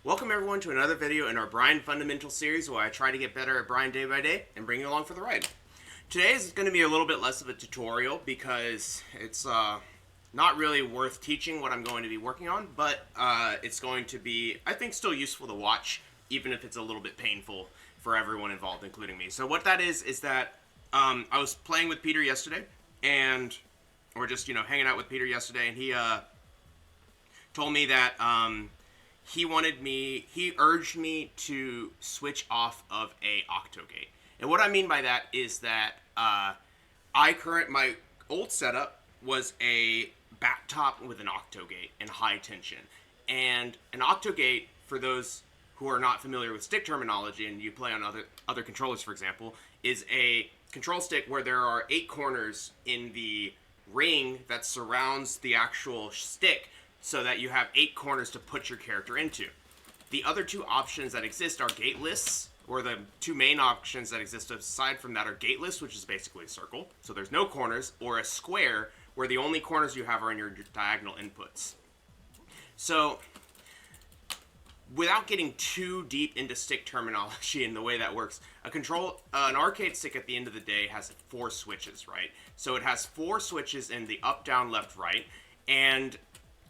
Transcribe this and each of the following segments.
Welcome everyone to another video in our Bryan Fundamental series where I try to get better at Bryan day by day and bring you along for the ride. Today is going to be a little bit less of a tutorial because it's not really worth teaching what I'm going to be working on, but it's going to be, I think, still useful to watch, even if it's a little bit painful for everyone involved, including me. So what that is that I was playing with Peter yesterday, and or just, hanging out with Peter yesterday, and he told me that he urged me to switch off of a Octogate. And what I mean by that is that my old setup was a back top with an Octogate and high tension. And an Octogate, for those who are not familiar with stick terminology and you play on other controllers, for example, is a control stick where there are 8 corners in the ring that surrounds the actual stick, so that you have 8 corners to put your character into. The other 2 options that exist are gateless, or the 2 main options that exist aside from that are gateless, which is basically a circle, so there's no corners, or a square, where the only corners you have are in your diagonal inputs. So, without getting too deep into stick terminology and the way that works, an arcade stick at the end of the day has 4 switches, right? So it has 4 switches in the up, down, left, right, and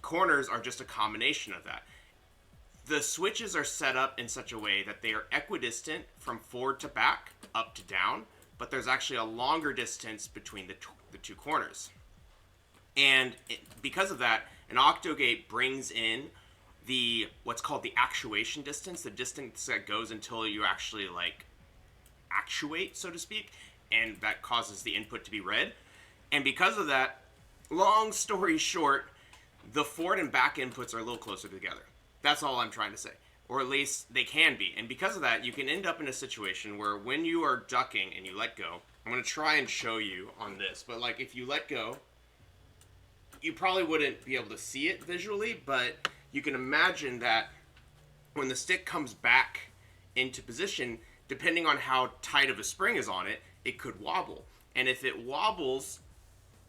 corners are just a combination of that. The switches are set up in such a way that they are equidistant from forward to back, up to down, but there's actually a longer distance between the 2 corners. And because of that, an Octogate brings in what's called the actuation distance, the distance that goes until you actually actuate, so to speak, and that causes the input to be read. And because of that, long story short, the forward and back inputs are a little closer together. That's all I'm trying to say. Or at least they can be. And because of that, you can end up in a situation where when you are ducking and you let go, I'm going to try and show you on this, but if you let go, you probably wouldn't be able to see it visually, but you can imagine that when the stick comes back into position, depending on how tight of a spring is on it, it could wobble. And if it wobbles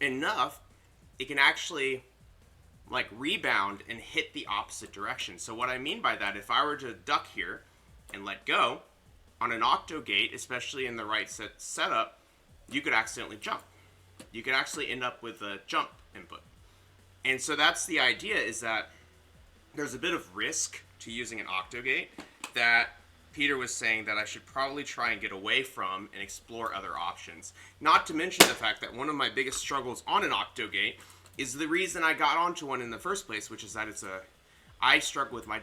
enough, it can actually rebound and hit the opposite direction. So what I mean by that, if I were to duck here and let go, on an Octogate, especially in the right setup, you could accidentally jump. You could actually end up with a jump input. And so that's the idea, is that there's a bit of risk to using an Octogate that Peter was saying that I should probably try and get away from and explore other options. Not to mention the fact that one of my biggest struggles on an Octogate is the reason I got onto one in the first place, which is that I struggle with my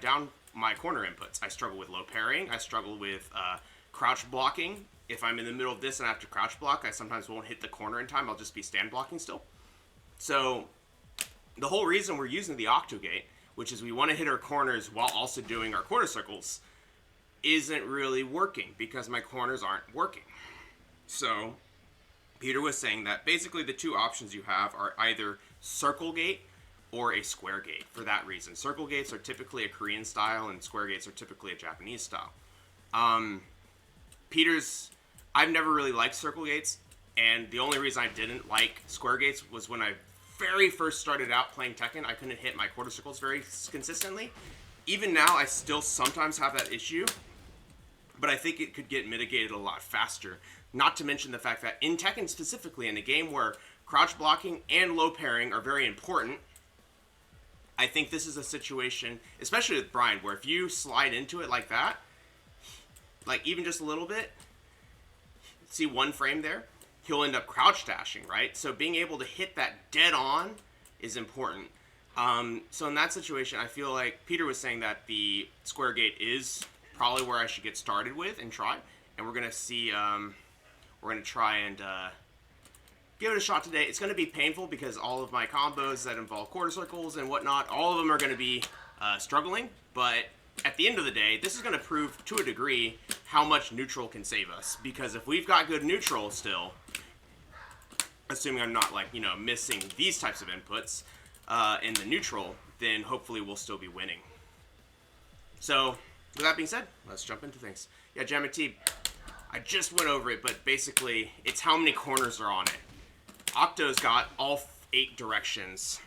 corner inputs. I struggle with low parrying. I struggle with crouch blocking. If I'm in the middle of this and I have to crouch block, I sometimes won't hit the corner in time. I'll just be stand blocking still. So the whole reason we're using the Octogate, which is we want to hit our corners while also doing our quarter circles, isn't really working because my corners aren't working. So Peter was saying that basically the 2 options you have are either Circlegate or a Squaregate for that reason. Circle gates are typically a Korean style and Squaregates are typically a Japanese style. I've never really liked circle gates, and the only reason I didn't like Squaregates was when I very first started out playing Tekken, I couldn't hit my quarter circles very consistently. Even now, I still sometimes have that issue, but I think it could get mitigated a lot faster. Not to mention the fact that in Tekken specifically, in a game where crouch blocking and low parrying are very important, I think this is a situation, especially with Bryan, where if you slide into it like that, even just a little bit, see 1 frame there, he'll end up crouch dashing, right? So being able to hit that dead on is important. So in that situation, I feel like Peter was saying that the Squaregate is probably where I should get started with and try. And we're going to see, we're going to try and give it a shot today. It's going to be painful because all of my combos that involve quarter circles and whatnot, all of them are going to be struggling. But at the end of the day, this is going to prove to a degree how much neutral can save us. Because if we've got good neutral still, assuming I'm not missing these types of inputs in the neutral, then hopefully we'll still be winning. So with that being said, let's jump into things. Yeah, Jamity, I just went over it, but basically it's how many corners are on it. Octo's got all 8 directions,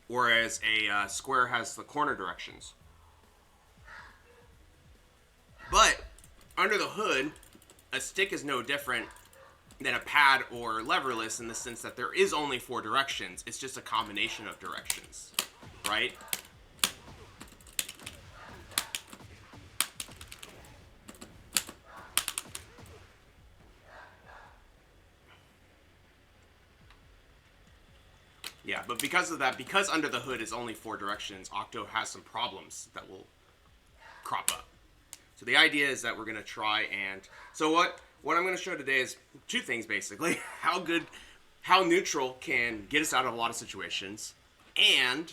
whereas a square has the corner directions. But under the hood, a stick is no different than a pad or leverless in the sense that there is only 4 directions. It's just a combination of directions, right? Yeah, but because of that, because under the hood is only 4 directions, Octo has some problems that will crop up. So the idea is that we're going to try and... So what I'm going to show today is 2 things, basically. How neutral can get us out of a lot of situations, and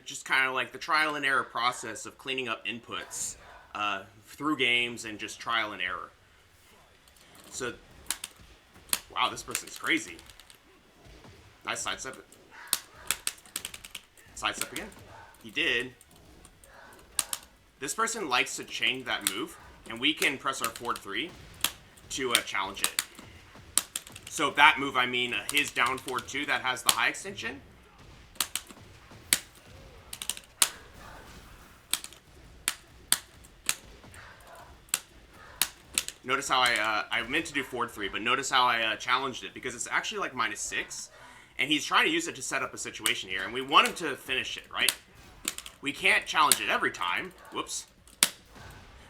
just kind of like the trial and error process of cleaning up inputs through games and just trial and error. So, wow, this person's crazy. Nice sidestep. Sidestep again. He did. This person likes to change that move, and we can press our forward 3 to challenge it. So that move, I mean his down forward 2 that has the high extension. Notice how I meant to do forward 3, but notice how I challenged it, because it's actually like -6, and he's trying to use it to set up a situation here, and we want him to finish it, right? We can't challenge it every time. Whoops.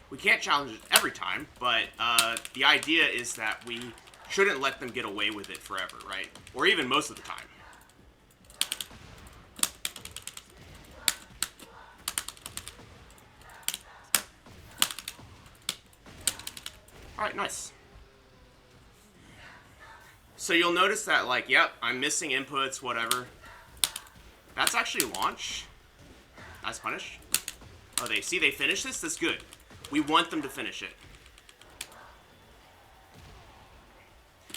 We can't challenge it every time, but the idea is that we shouldn't let them get away with it forever, right? Or even most of the time. Alright, nice. So you'll notice that, like, yep, I'm missing inputs, whatever. That's actually launch. Nice punish. Oh, they finished this? That's good. We want them to finish it.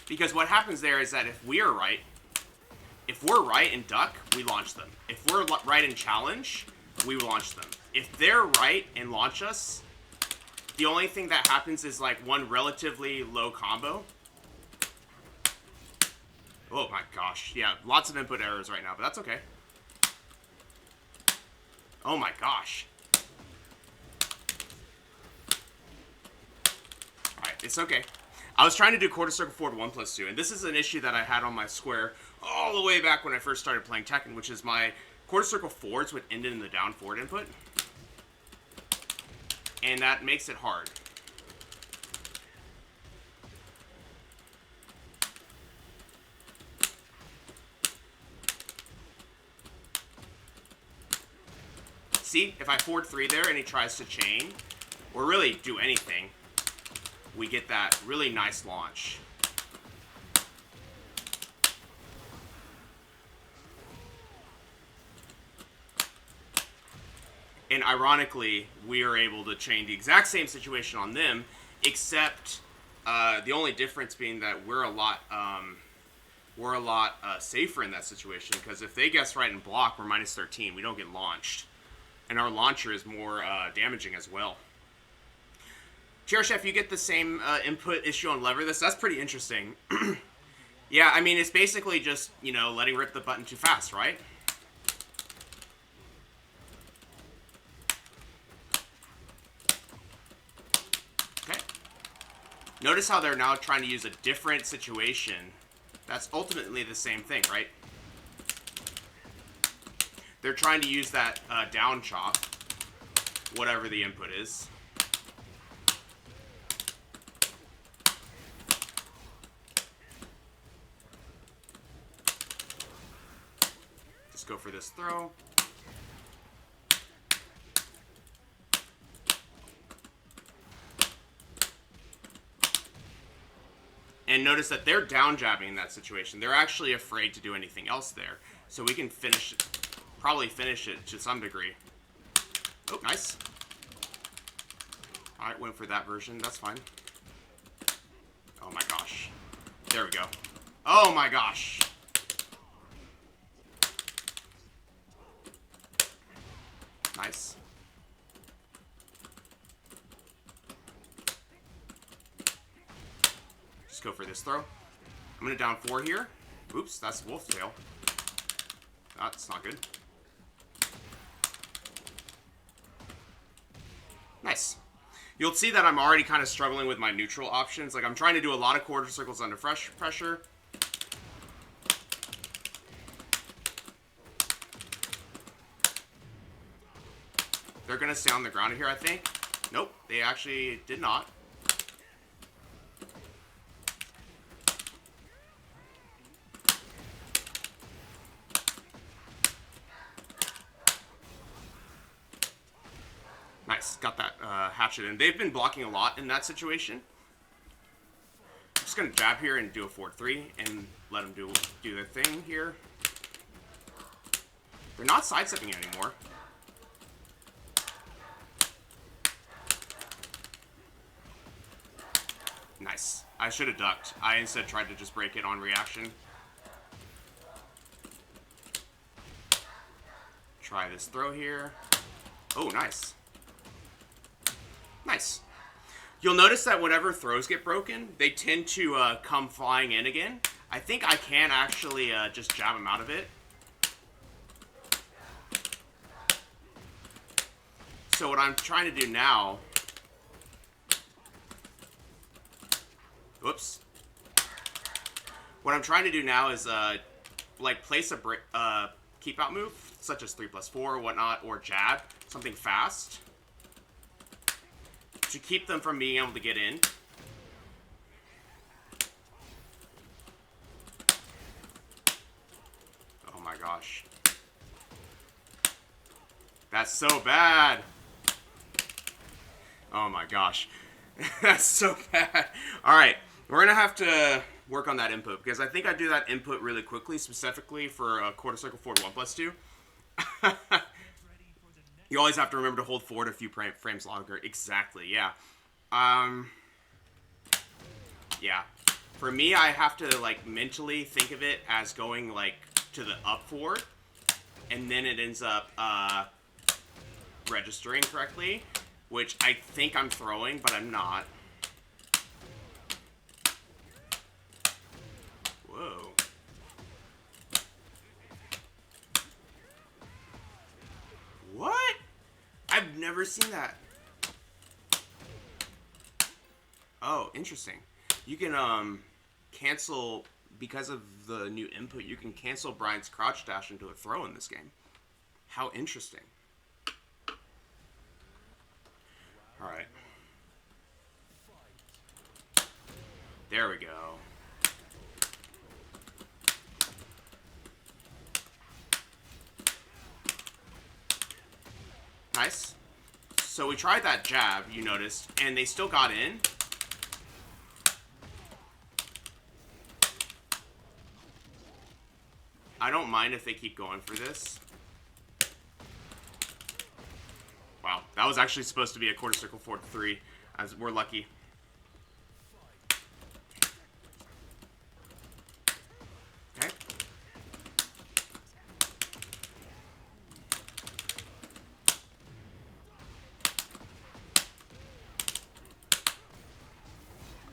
Because what happens there is that if we're right in duck, we launch them. If we're right in challenge, we launch them. If they're right and launch us, the only thing that happens is like one relatively low combo. Oh my gosh. Yeah, lots of input errors right now, but that's okay. Oh my gosh. Alright, it's okay. I was trying to do quarter circle forward 1+2, and this is an issue that I had on my square all the way back when I first started playing Tekken, which is my quarter circle forwards would end in the down forward input. And that makes it hard. See, if I forward 3 there and he tries to chain, or really do anything, we get that really nice launch. And ironically, we are able to chain the exact same situation on them, except the only difference being that we're a lot safer in that situation, because if they guess right and block, we're -13. We don't get launched. And our launcher is more damaging as well. Chair Chef, you get the same input issue on lever this. That's pretty interesting. Yeah, I mean, it's basically just, you know, letting rip the button too fast, right? Okay. Notice how they're now trying to use a different situation. That's ultimately the same thing, right? They're trying to use that down chop, whatever the input is. Just go for this throw. And notice that they're down jabbing in that situation. They're actually afraid to do anything else there. So we can finish it. Probably finish it to some degree. Oh, nice. Alright, went for that version. That's fine. Oh my gosh. There we go. Oh my gosh. Nice. Just go for this throw. I'm going to down 4 here. Oops, that's wolf tail. That's not good. Nice. You'll see that I'm already kind of struggling with my neutral options. Like, I'm trying to do a lot of quarter circles under fresh pressure. They're going to stay on the ground here, I think. Nope, they actually did not. Nice, got that hatchet in. They've been blocking a lot in that situation. I'm just going to jab here and do a 4-3 and let them do their thing here. They're not sidestepping anymore. Nice. I should have ducked. I instead tried to just break it on reaction. Try this throw here. Oh, nice. Nice. You'll notice that whenever throws get broken, they tend to come flying in again. I think I can actually just jab them out of it. So what I'm trying to do now... Whoops. What I'm trying to do now is, like, place a keep out move, such as 3+4 or whatnot, or jab, something fast, to keep them from being able to get in. Oh my gosh. That's so bad. Oh my gosh. That's so bad. Alright, we're going to have to work on that input, because I think I do that input really quickly, specifically for a quarter circle forward 1+2. You always have to remember to hold forward a few frames longer. Exactly, yeah. Yeah. For me, I have to, like, mentally think of it as going, like, to the up forward, and then it ends up registering correctly, which I think I'm throwing, but I'm not. Whoa. What? I've never seen that. Oh, interesting. You can, cancel, because of the new input, you can cancel Bryan's crouch dash into a throw in this game. How interesting. Alright. There we go. Nice. So we tried that jab, you noticed, and they still got in. I don't mind if they keep going for this. Wow, that was actually supposed to be a quarter circle 4-3, as we're lucky. Okay.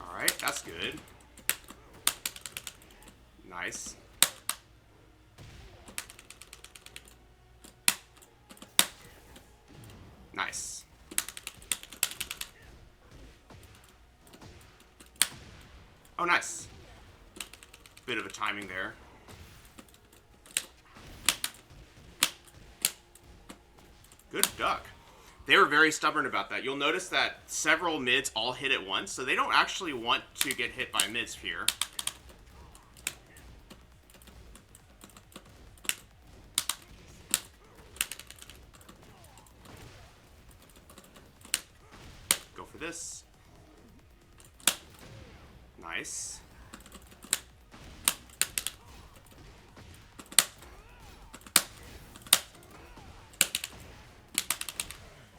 Alright, that's good. Nice. Nice. Oh, nice. Bit of a timing there. Good duck. They were very stubborn about that. You'll notice that several mids all hit at once, so they don't actually want to get hit by mids here. Go for this. Nice.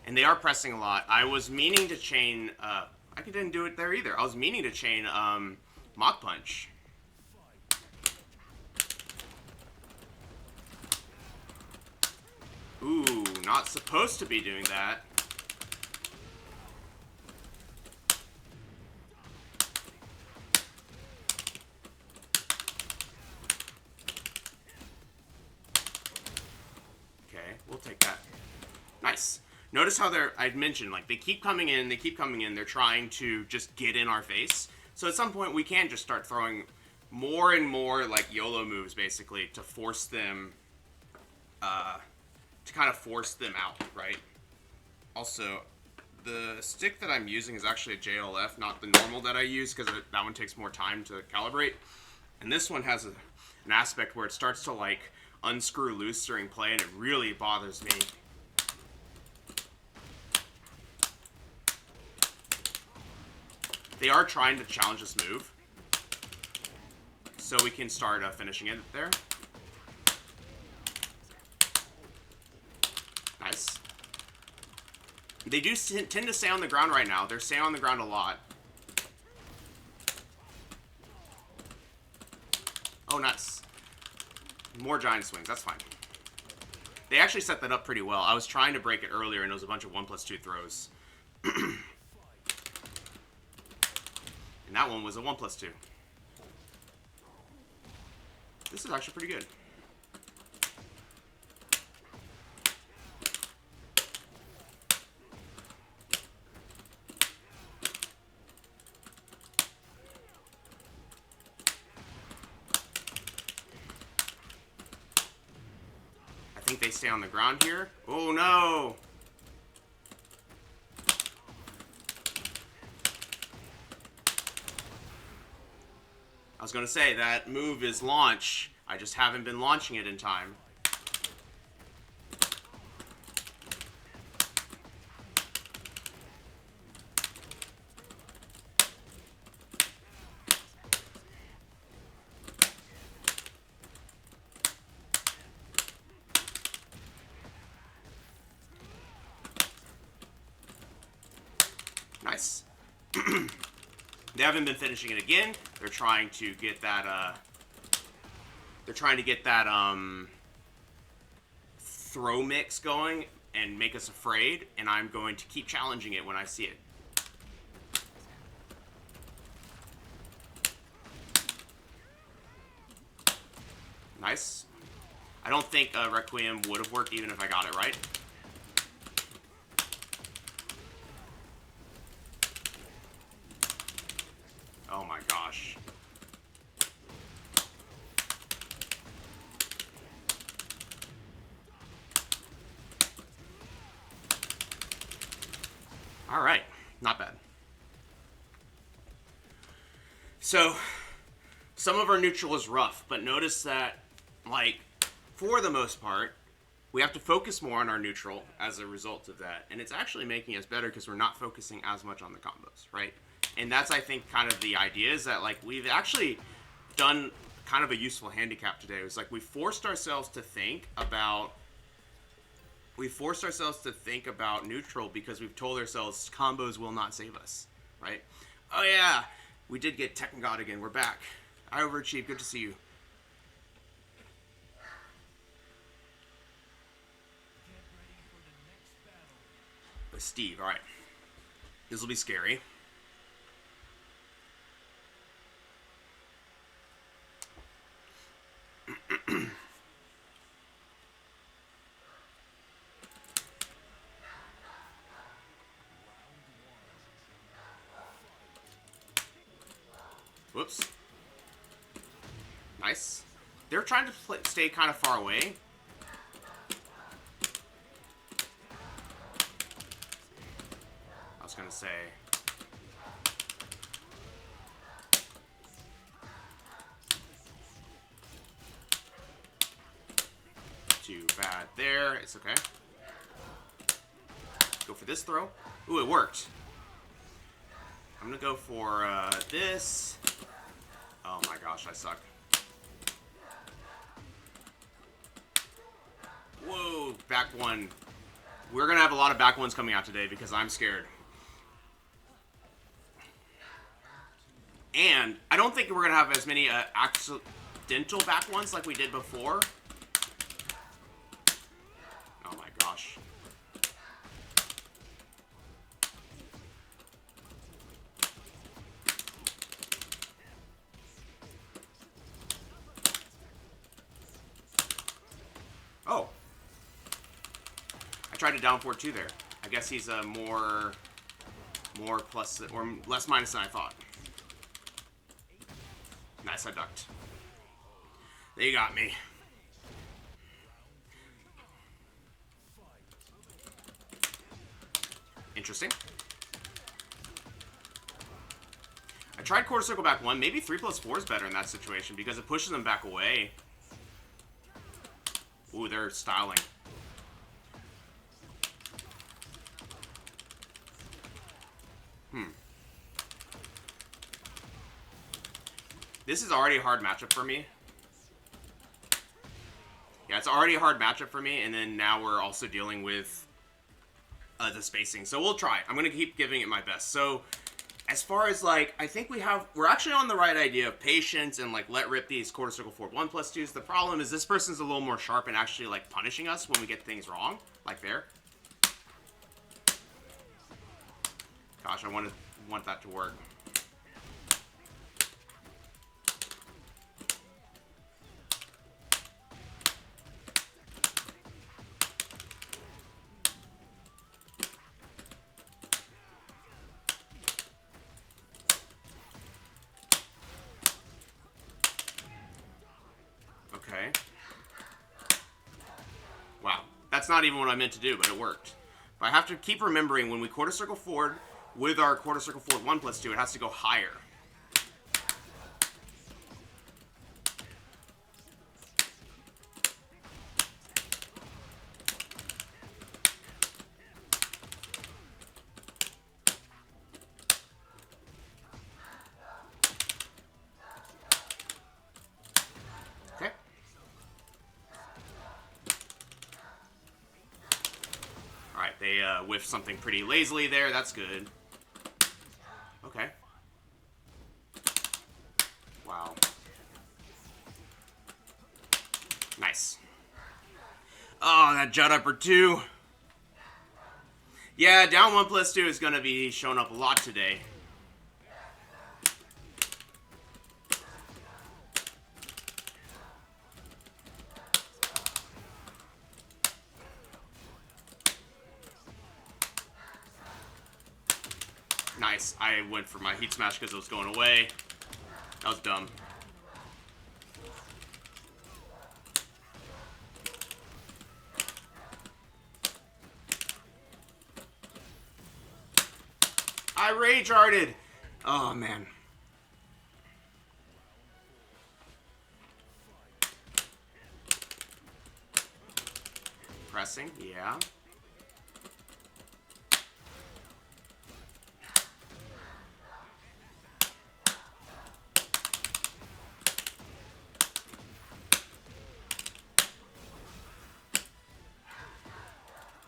And they are pressing a lot. I was meaning to chain, I didn't do it there either. I was meaning to chain, Mach Punch. Ooh, not supposed to be doing that. Okay, we'll take that. Nice. Notice how I'd mentioned, like, they keep coming in, they're trying to just get in our face. So at some point we can just start throwing more and more, like, YOLO moves, basically, to force them, to kind of force them out, right? Also, the stick that I'm using is actually a JLF, not the normal that I use, because that one takes more time to calibrate. And this one has an aspect where it starts to, like, unscrew loose during play, and it really bothers me. They are trying to challenge this move, so we can start finishing it there. Nice. They do tend to stay on the ground right now. They're staying on the ground a lot. Oh, nuts. More giant swings. That's fine. They actually set that up pretty well. I was trying to break it earlier, and it was a bunch of 1+2 throws. And that one was a 1+2. This is actually pretty good. I think they stay on the ground here. Oh no! I was going to say, that move is launch. I just haven't been launching it in time. Nice. They haven't been finishing it again. They're trying to get that, throw mix going and make us afraid, and I'm going to keep challenging it when I see it. Nice. I don't think Requiem would have worked even if I got it right. Oh my gosh. Alright, not bad. So, some of our neutral is rough, but notice that, like, for the most part, we have to focus more on our neutral as a result of that. And it's actually making us better because we're not focusing as much on the combos, right? And that's, I think, kind of the idea is that, like, we've actually done kind of a useful handicap today. It was like we forced ourselves to think about neutral because we've told ourselves combos will not save us, right? Oh yeah, we did get Tekken God again. We're back. I overachieved. Good to see you. But Steve, all right. This will be scary. Whoops. Nice. They're trying to stay kind of far away. I was going to say... Too bad there. It's okay. Go for this throw. Ooh, it worked. I'm going to go for this. Oh my gosh, I suck. Whoa, back one. We're going to have a lot of back ones coming out today because I'm scared. And I don't think we're going to have as many accidental back ones like we did before. Oh my gosh. Oh. I tried to down forward too there. I guess he's a more plus or less minus than I thought. Nice, I ducked. They got me. Interesting. I tried quarter circle back 1. Maybe 3+4 is better in that situation because it pushes them back away. Ooh, they're styling. This is already a hard matchup for me. Yeah, it's already a hard matchup for me, and then now we're also dealing with the spacing. So we'll try. I'm going to keep giving it my best. So as far as, like, I think we're actually on the right idea of patience and, like, let rip these quarter circle forward 1+2s. The problem is this person's a little more sharp and actually, like, punishing us when we get things wrong. Like there. Gosh, I want that to work. Okay. Wow. That's not even what I meant to do, but it worked. But I have to keep remembering when we quarter circle forward with our quarter circle forward 1+2, it has to go higher. Okay. Alright, they whiffed something pretty lazily there. That's good. Okay. Wow. Nice. Oh, that jut upper 2. Yeah, down 1+2 is going to be showing up a lot today. Nice. I went for my heat smash because it was going away. That was dumb. I rage arted. Oh, man. Pressing, yeah.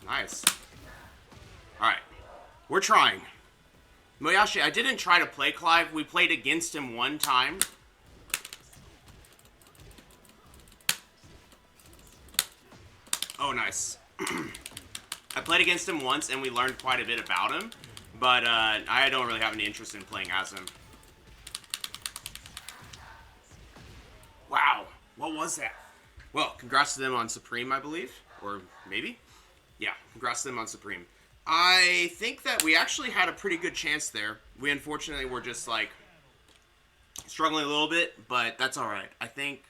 Nice. Alright. We're trying. Moyashi, I didn't try to play Clive. We played against him one time. Oh, nice. I played against him once, and we learned quite a bit about him. But I don't really have any interest in playing as him. Wow. What was that? Well, congrats to them on Supreme, I believe. Or maybe? Yeah, congrats to them on Supreme. I think that we actually had a pretty good chance there. We unfortunately were just, like, struggling a little bit, but that's alright. I think,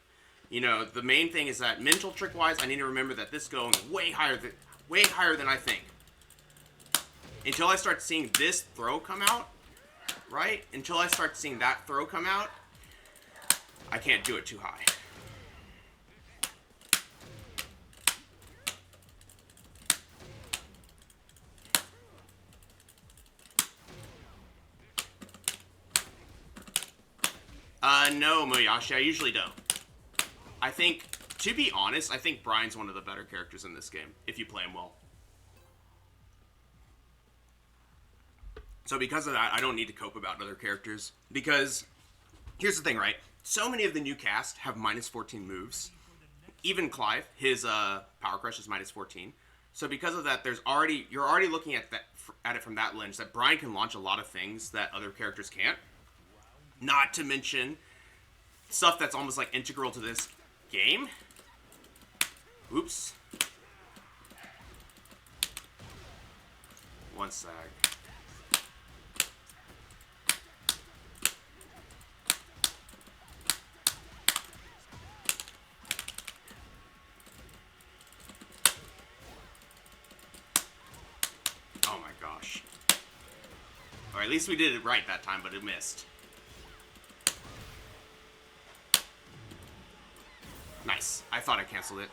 you know, the main thing is that mental trick-wise, I need to remember that this is going way higher than I think. Until I start seeing this throw come out, right? Until I start seeing that throw come out, I can't do it too high. No, Moyashi, I usually don't. I think, to be honest, I think Bryan's one of the better characters in this game, if you play him well. So because of that, I don't need to cope about other characters. Because, here's the thing, right? So many of the new cast have -14 moves. Even Clive, his Power Crush is -14. So because of that, you're already looking at it from that lens, that Bryan can launch a lot of things that other characters can't. Not to mention stuff that's almost like integral to this game. Oops. One sec. Oh my gosh. Or at least we did it right that time, but it missed. Nice. I thought I canceled it.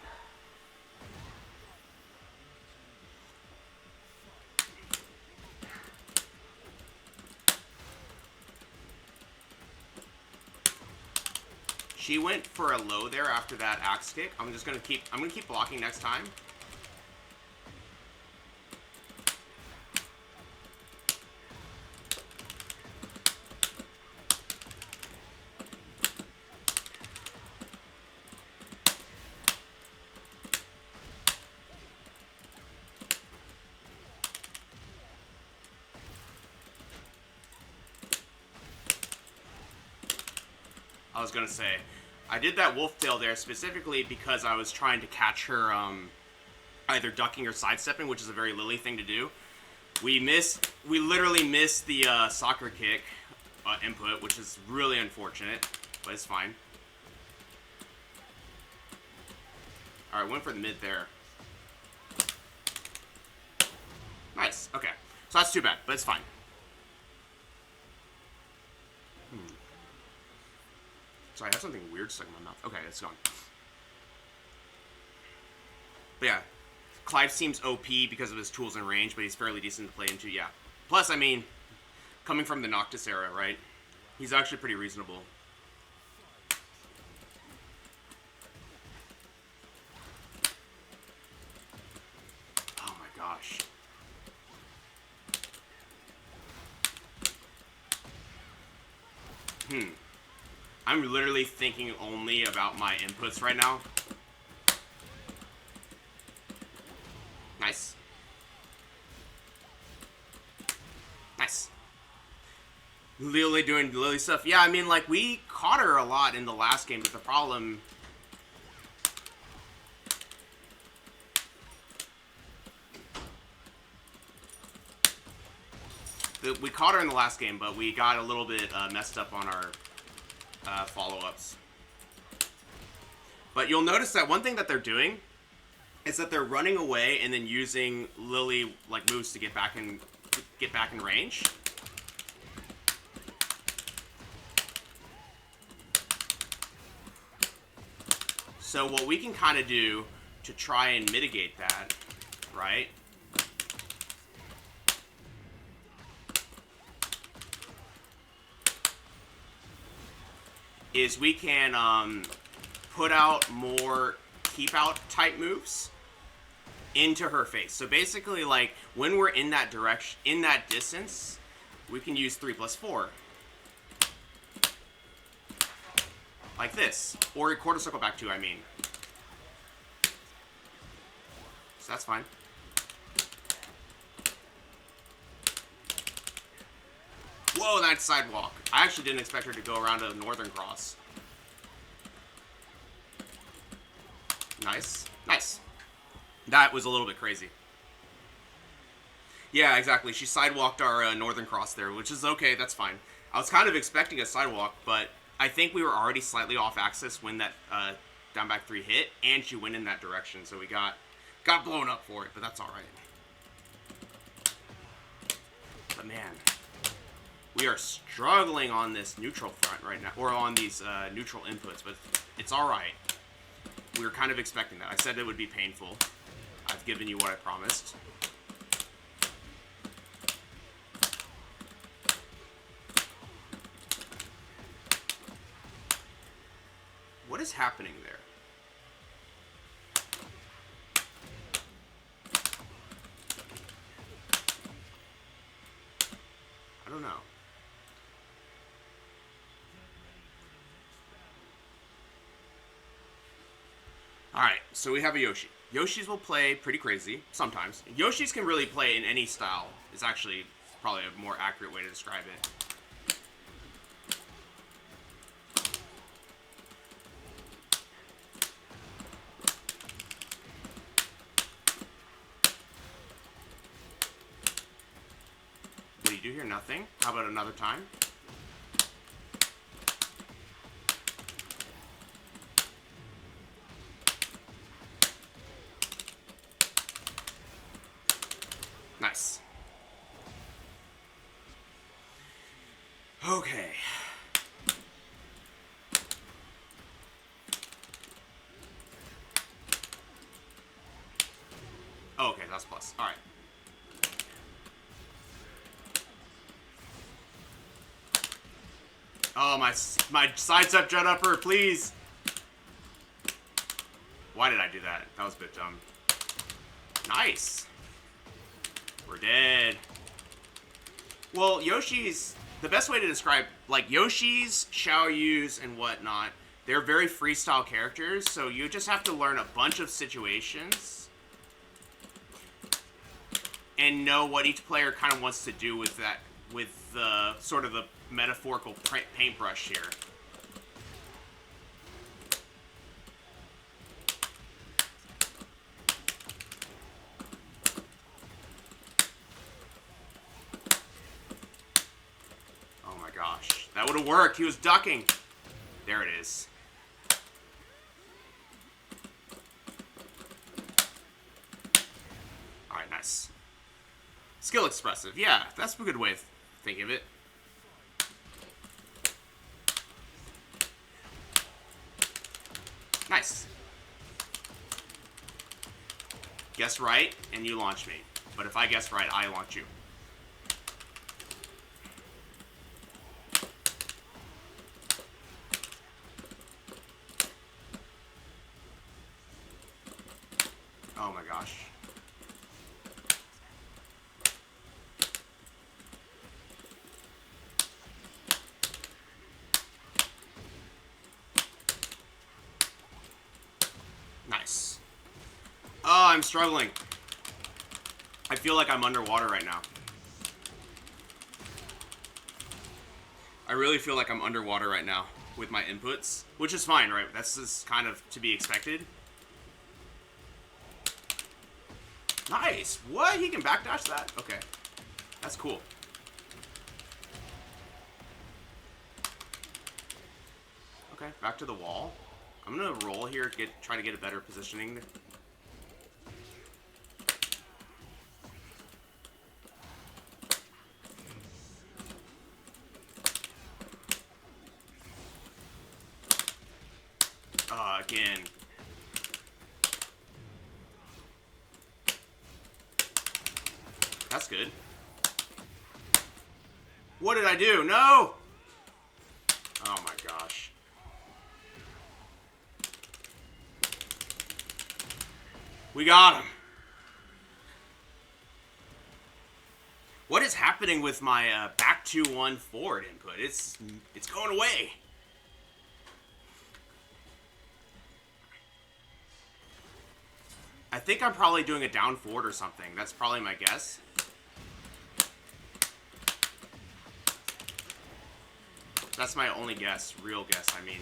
She went for a low there after that axe kick. I'm gonna keep blocking next time. I was gonna say, I did that wolf tail there specifically because I was trying to catch her either ducking or sidestepping, which is a very Lily thing to do. We literally missed the soccer kick input, which is really unfortunate, but it's fine. Alright, went for the mid there. Nice, okay. So that's too bad, but it's fine. Sorry, I have something weird stuck in my mouth. Okay, it's gone. But yeah, Clive seems OP because of his tools and range, but he's fairly decent to play into, yeah. Plus, I mean, coming from the Noctis era, right? He's actually pretty reasonable. Oh my gosh. I'm literally thinking only about my inputs right now. Nice. Nice. Lily doing Lily stuff. Yeah, I mean, like, we caught her a lot in the last game, but the problem... We caught her in the last game, but we got a little bit messed up on our follow-ups. But you'll notice that one thing that they're doing is that they're running away and then using Lily like moves to get back in range. So what we can kind of do to try and mitigate that, right? Is we can put out more keep out type moves into her face. So basically, like, when we're in that direction, in that distance, we can use 3+4. Like this. Or quarter circle back 2, I mean. So that's fine. Whoa, that's sidewalk. I actually didn't expect her to go around a northern cross. Nice. Nice. That was a little bit crazy. Yeah, exactly. She sidewalked our northern cross there, which is okay. That's fine. I was kind of expecting a sidewalk, but I think we were already slightly off axis when that down back 3 hit, and she went in that direction, so we got blown up for it, but that's all right. But man, we are struggling on this neutral front right now, or on these neutral inputs, but it's all right. We were kind of expecting that. I said it would be painful. I've given you what I promised. What is happening there? I don't know. Alright, so we have a Yoshi. Yoshis will play pretty crazy, sometimes. Yoshis can really play in any style, is actually probably a more accurate way to describe it. you do here? Nothing. How about another time? Nice. Okay. Okay, that's plus. All right. Oh, my sidestep jet upper, please. Why did I do that? That was a bit dumb. Nice. We're dead. Well, Yoshi's... The best way to describe... Like, Yoshi's, Xiaoyu's, and whatnot, they're very freestyle characters, so you just have to learn a bunch of situations and know what each player kind of wants to do with that, with the sort of the metaphorical paintbrush here. Oh my gosh. That would have worked. He was ducking. There it is. Alright, nice. Skill expressive. Yeah, that's a good way of thinking of it. Nice. Guess right, and you launch me. But if I guess right, I launch you. Oh my gosh. Nice. Oh, I'm struggling. I feel like I'm underwater right now. I really feel like I'm underwater right now with my inputs, which is fine, right? That's just kind of to be expected. Nice. What? He can backdash that? Okay. That's cool. Okay, back to the wall. I'm gonna roll here, try to get a better positioning. Again. That's good. What did I do? No! Oh my gosh. We got him. What is happening with my back 2-1 forward input? It's going away. I think I'm probably doing a down forward or something. That's probably my guess. That's my only guess. Real guess, I mean.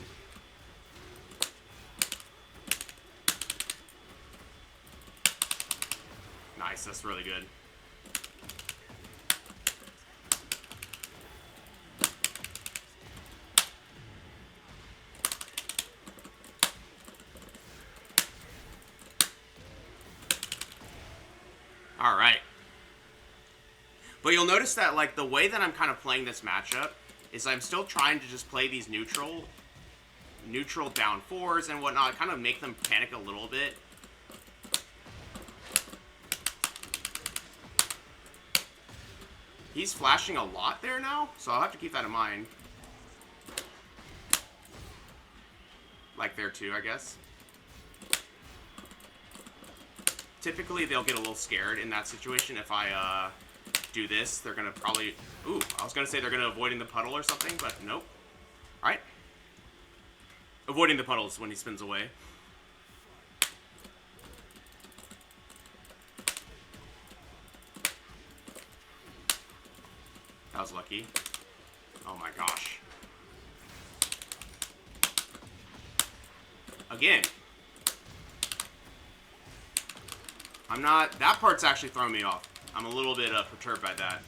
Nice, that's really good. All right. But you'll notice that, like, the way that I'm kind of playing this matchup is I'm still trying to just play these neutral down fours and whatnot, kind of make them panic a little bit. He's flashing a lot there now, so I'll have to keep that in mind. Like there too, I guess. Typically, they'll get a little scared in that situation. If I do this, they're going to probably... Ooh, I was going to say they're going to avoiding the puddle or something, but nope. Alright. Avoiding the puddles when he spins away. That was lucky. Oh my gosh. Again. I'm not... That part's actually throwing me off. I'm a little bit perturbed by that.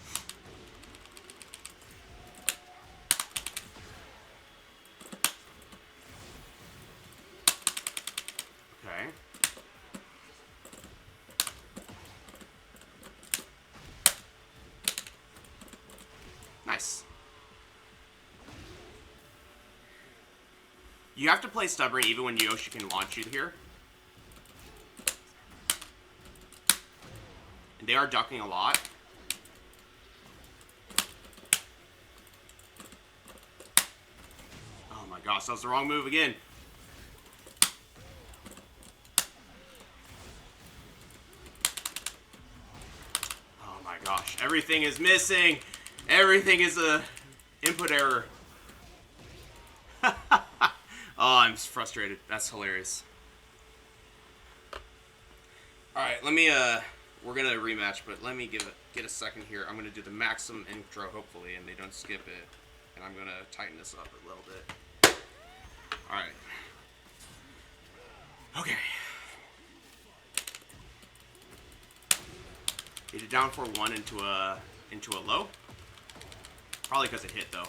You have to play stubborn even when Yoshi can launch you here. And they are ducking a lot. Oh my gosh, that was the wrong move again. Oh my gosh, everything is missing. Everything is a input error. Oh, I'm frustrated. That's hilarious. Alright, let me, we're gonna rematch, but let me get a second here. I'm gonna do the maximum intro, hopefully, and they don't skip it. And I'm gonna tighten this up a little bit. Alright. Okay. Hit it down for 1 into a low. Probably because it hit, though.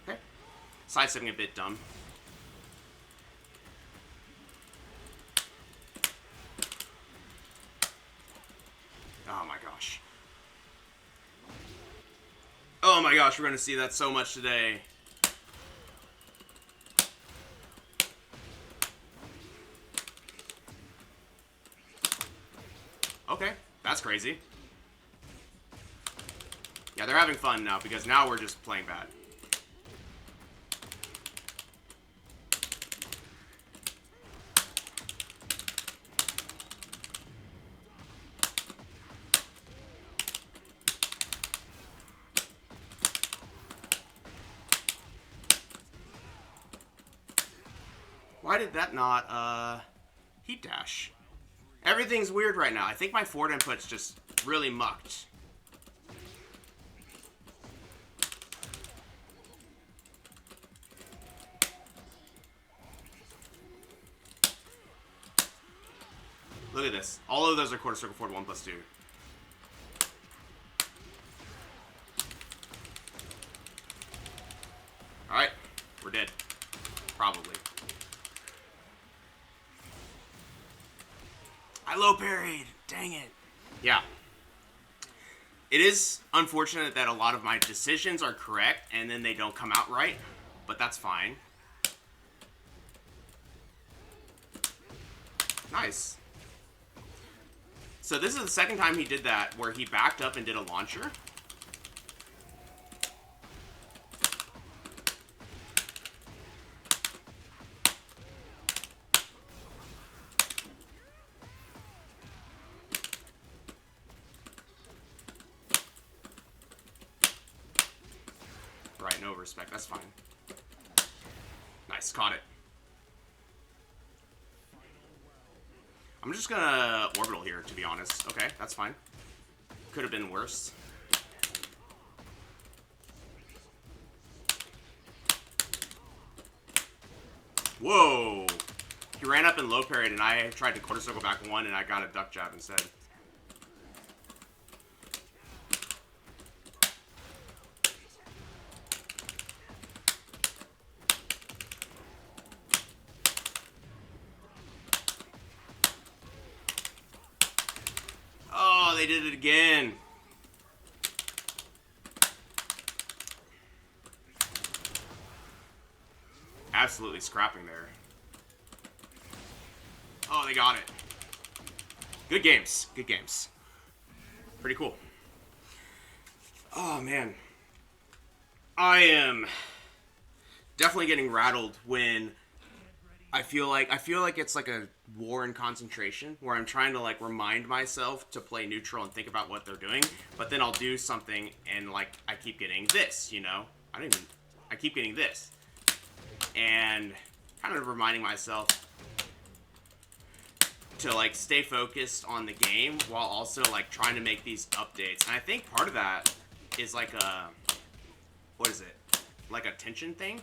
Okay. Sidestepping a bit dumb. Oh my gosh. Oh my gosh, we're going to see that so much today. Okay, that's crazy. Yeah, they're having fun now because now we're just playing bad. Why did that not, heat dash? Everything's weird right now. I think my forward input's just really mucked. Look at this. All of those are quarter circle forward 1+2. Alright. We're dead. Probably. I low parried. Dang it. Yeah. It is unfortunate that a lot of my decisions are correct and then they don't come out right, but that's fine. Nice. So this is the second time he did that where he backed up and did a launcher. Right, no respect. That's fine. Nice, caught it. I'm just gonna orbital here, to be honest. Okay, that's fine. Could have been worse. Whoa! He ran up and low parried, and I tried to quarter circle back 1, and I got a duck jab instead. Oh, they did it again. Absolutely scrapping there. Oh, they got it. Good games. Good games. Pretty cool. Oh, man. I am definitely getting rattled when I feel like it's like a war in concentration where I'm trying to like remind myself to play neutral and think about what they're doing, but then I'll do something and like I keep getting this, you know? I keep getting this. And kind of reminding myself to like stay focused on the game while also like trying to make these updates. And I think part of that is like a, what is it? Like a tension thing?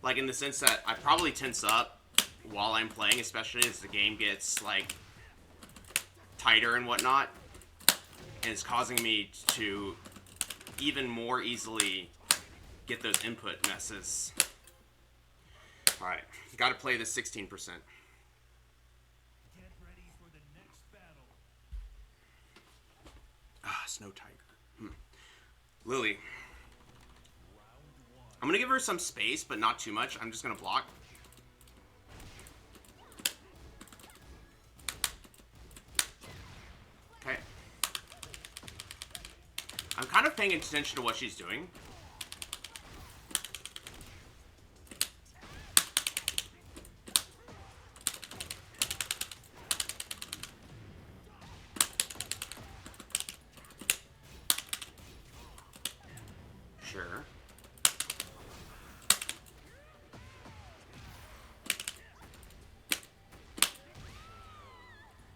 Like in the sense that I probably tense up while I'm playing, especially as the game gets like tighter and whatnot. And it's causing me to even more easily get those input messes. Alright, gotta play this 16%. Get ready for the next battle. Ah, Snow Tiger. Lily. I'm gonna give her some space, but not too much. I'm just gonna block. Okay. I'm kind of paying attention to what she's doing. Sure.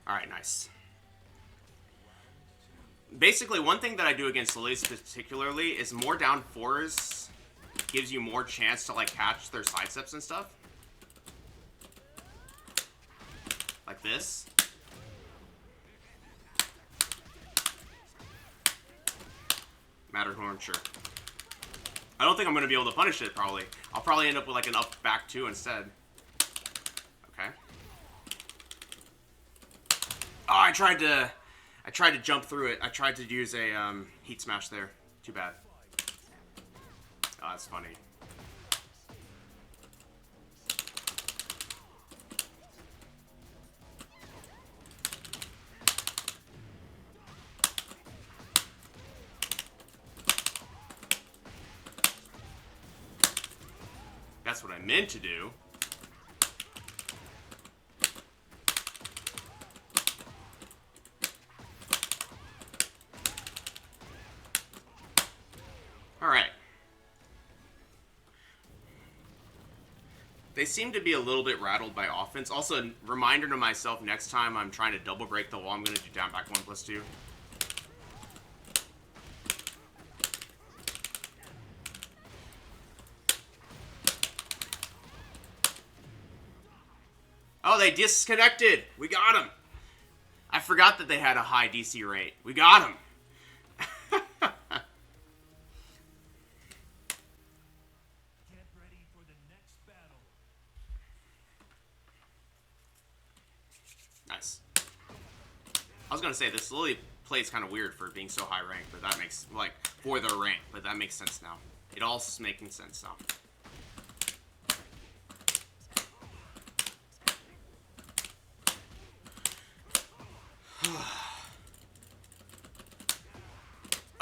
Alright, nice. Basically, one thing that I do against Lilies particularly is more down fours gives you more chance to, like, catch their sidesteps and stuff. Like this. Matterhorn, sure. I don't think I'm going to be able to punish it, probably. I'll probably end up with, like, an up back two instead. Okay. Oh, I tried to jump through it. I tried to use a heat smash there. Too bad. Oh, that's funny. That's what I meant to do. Alright. They seem to be a little bit rattled by offense. Also, a reminder to myself, next time I'm trying to double break the wall, I'm going to do down back 1+2. Oh, they disconnected. We got him. I forgot that they had a high DC rate. We got him. Nice. I was gonna say this Lily plays kind of weird for being so high ranked, but that makes like for their rank, but that makes sense now. It all's making sense now.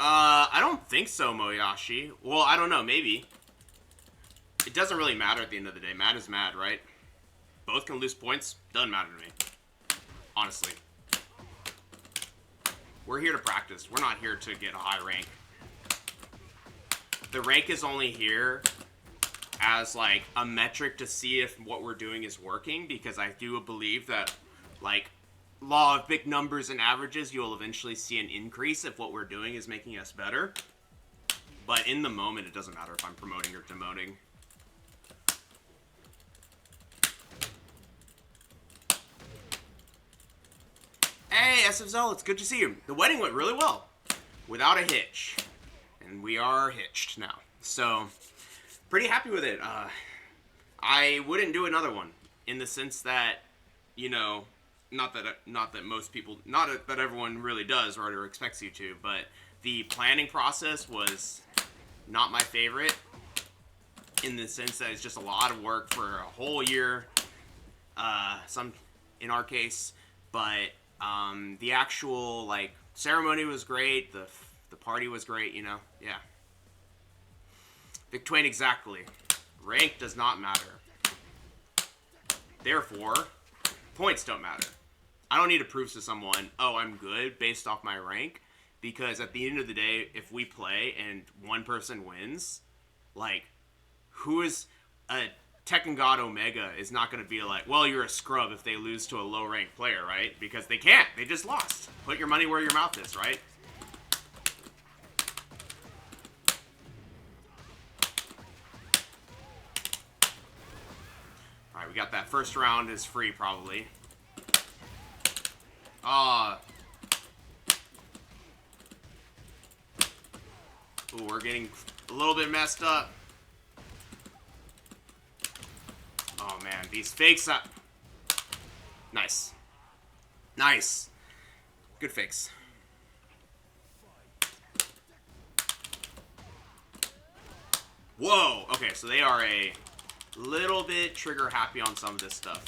I don't think so, Moyashi. Well, I don't know, maybe. It doesn't really matter at the end of the day. Mad is mad, right? Both can lose points. Doesn't matter to me. Honestly. We're here to practice. We're not here to get a high rank. The rank is only here as, like, a metric to see if what we're doing is working, because I do believe that, like, law of big numbers and averages, you'll eventually see an increase if what we're doing is making us better. But in the moment, it doesn't matter if I'm promoting or demoting. Hey, SFZL, it's good to see you. The wedding went really well, without a hitch. And we are hitched now. So, pretty happy with it. I wouldn't do another one, in the sense that, you know, not that most people, not that everyone really does or expects you to, but the planning process was not my favorite, in the sense that it's just a lot of work for a whole year, some in our case, but the actual, like, ceremony was great, the party was great, you know, yeah. Vic Twain, exactly. Rank does not matter. Therefore, points don't matter. I don't need to prove to someone, oh, I'm good, based off my rank, because at the end of the day, if we play and one person wins, like, who is a Tekken God Omega is not going to be like, well, you're a scrub if they lose to a low-ranked player, right? Because they can't. They just lost. Put your money where your mouth is, right? Alright, we got that first round is free, probably. Ooh, we're getting a little bit messed up. Oh, man, these fakes up. Nice. Nice. Good fakes. Whoa! Okay, so they are a little bit trigger happy on some of this stuff.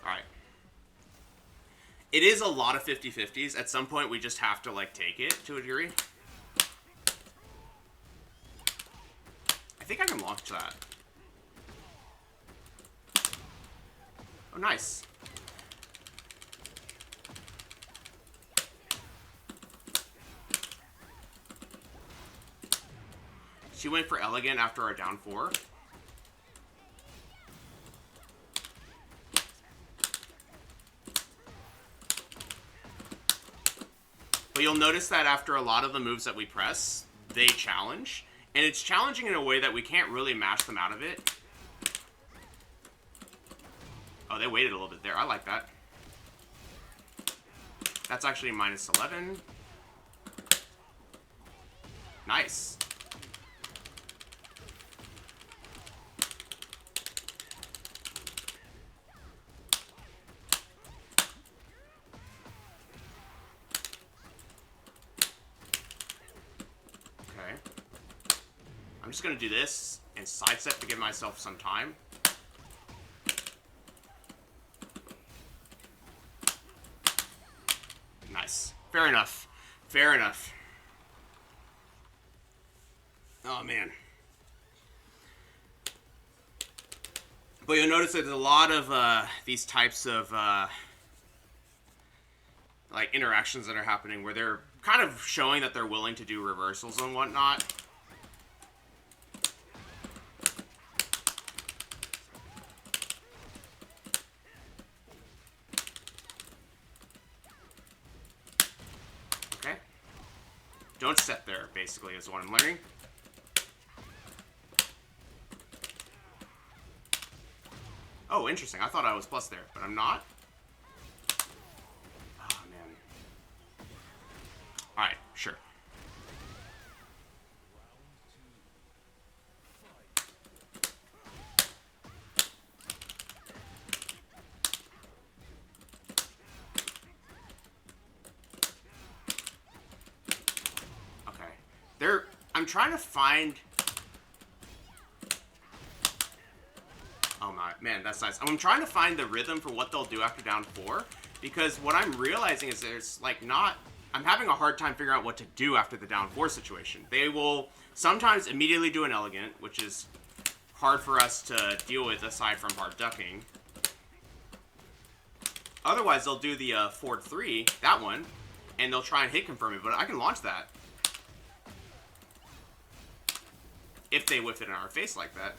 Alright. It is a lot of 50-50s. At some point, we just have to, like, take it to a degree. I think I can launch that. Oh, nice. She went for elegant after our down 4. But you'll notice that after a lot of the moves that we press, they challenge. And it's challenging in a way that we can't really mash them out of it. Oh, they waited a little bit there. I like that. That's actually minus 11. Nice. Okay. I'm just going to do this and sidestep to give myself some time. Nice. Fair enough. Fair enough. Oh, man. But you'll notice that there's a lot of these types of like interactions that are happening where they're kind of showing that they're willing to do reversals and whatnot. Okay. Don't step there, basically, is what I'm learning. Oh, interesting. I thought I was plus there, but I'm not. Oh, man. Alright, sure. Okay. I'm trying to find... Oh my, man, that's nice. I'm trying to find the rhythm for what they'll do after down 4, because what I'm realizing is there's, like, not... I'm having a hard time figuring out what to do after the down 4 situation. They will sometimes immediately do an elegant, which is hard for us to deal with aside from hard ducking. Otherwise, they'll do the forward 3, that one, and they'll try and hit confirm it, but I can launch that. If they whiff it in our face like that.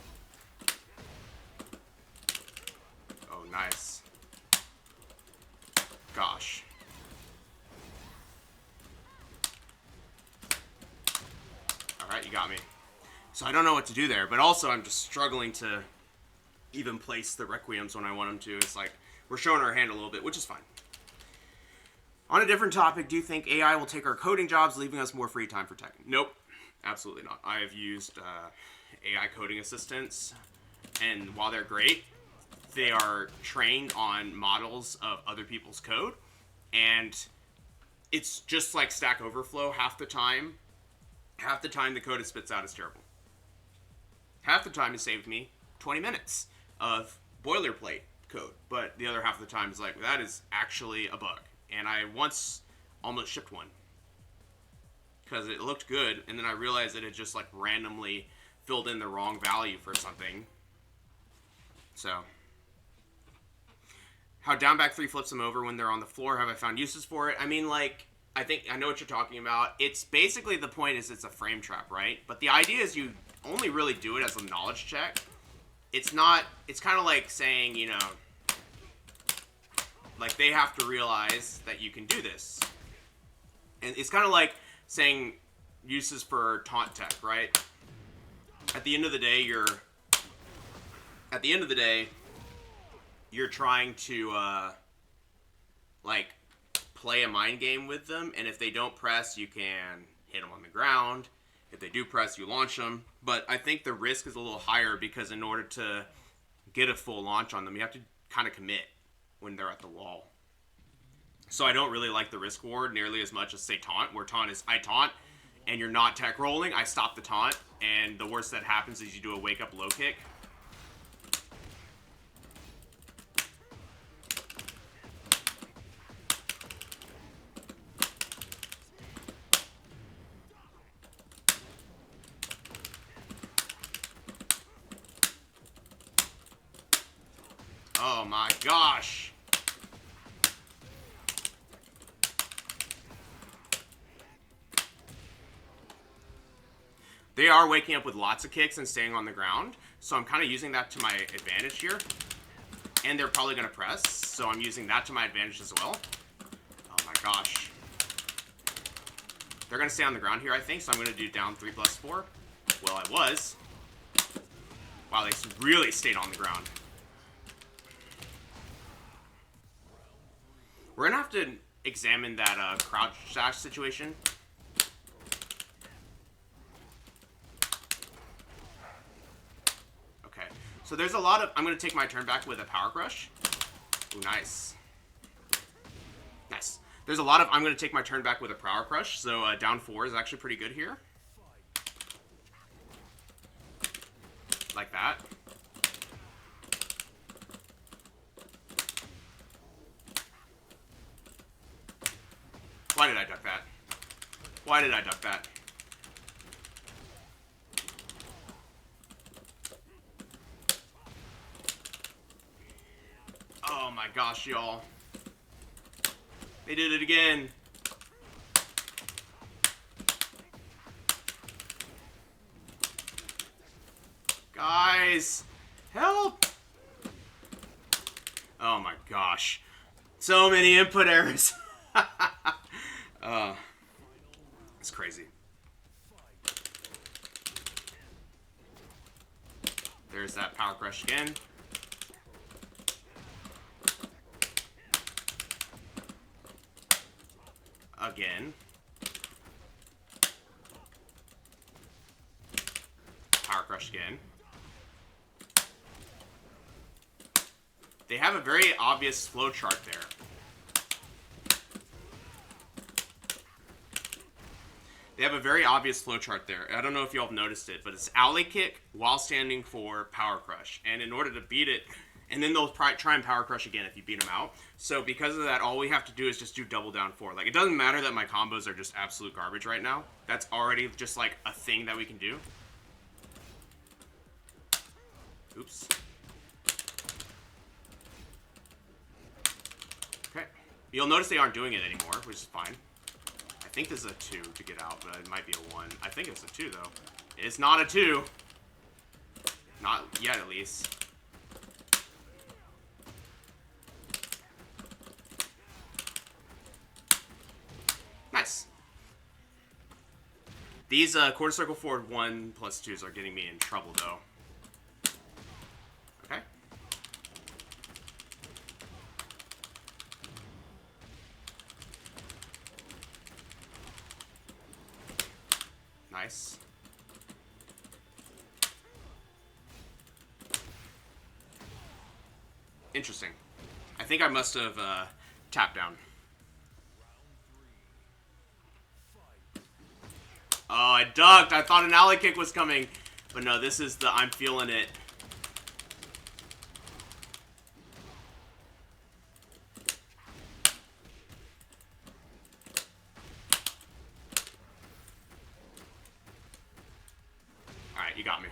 Oh, nice. Gosh. Alright, you got me. So I don't know what to do there, but also I'm just struggling to even place the Requiems when I want them to. It's like, we're showing our hand a little bit, which is fine. On a different topic, do you think AI will take our coding jobs, leaving us more free time for Tekken? Nope. Absolutely not. I have used AI coding assistants, and while they're great, they are trained on models of other people's code, and it's just like Stack Overflow half the time. Half the time the code it spits out is terrible. Half the time it saved me 20 minutes of boilerplate code, but the other half of the time is like, that is actually a bug. And I once almost shipped one because it looked good, and then I realized that it just like randomly filled in the wrong value for something. So, how down back 3 flips them over when they're on the floor. Have I found uses for it? I mean, like, I think I know what you're talking about. It's basically, the point is it's a frame trap, right? But the idea is you only really do it as a knowledge check. It's not, it's kind of like saying, you know, like they have to realize that you can do this. And it's kind of like saying uses for taunt tech, right? At the end of the day, you're trying to, like, play a mind game with them, and if they don't press, you can hit them on the ground. If they do press, you launch them. But I think the risk is a little higher because in order to get a full launch on them, you have to kind of commit when they're at the wall. So I don't really like the risk ward nearly as much as, say, taunt, where taunt is I taunt, and you're not tech rolling, I stop the taunt, and the worst that happens is you do a wake-up low kick. Oh my gosh! They are waking up with lots of kicks and staying on the ground, so I'm kind of using that to my advantage here. And they're probably going to press, so I'm using that to my advantage as well. Oh my gosh. They're going to stay on the ground here, I think, so I'm going to do down 3+4. Well, I was. Wow, they really stayed on the ground. We're going to have to examine that crouch dash situation. Okay, so there's a lot of... I'm going to take my turn back with a power crush. Ooh, nice. Nice. There's a lot of... I'm going to take my turn back with a power crush, so down 4 is actually pretty good here. Like that. Why did I duck that? Why did I duck that? Oh my gosh, y'all. They did it again. Guys, help! Oh my gosh. So many input errors. It's crazy. There's that power crush again. Again. Power crush again. They have a very obvious flowchart there. They have a very obvious flowchart there. I don't know if y'all have noticed it, but it's alley kick while standing for power crush. And in order to beat it, and then they'll try and power crush again if you beat them out. So because of that, all we have to do is just do double down 4. Like, it doesn't matter that my combos are just absolute garbage right now. That's already just like a thing that we can do. Oops. Okay. You'll notice they aren't doing it anymore, which is fine. I think this is a 2 to get out, but it might be a 1. I think it's a 2, though. It's not a 2. Not yet, at least. Nice. These quarter circle forward 1+2s are getting me in trouble, though. Okay. Nice. Interesting. I think I must have tapped down. Oh, I ducked. I thought an alley kick was coming. But no, this is the I'm feeling it. Alright, you got me.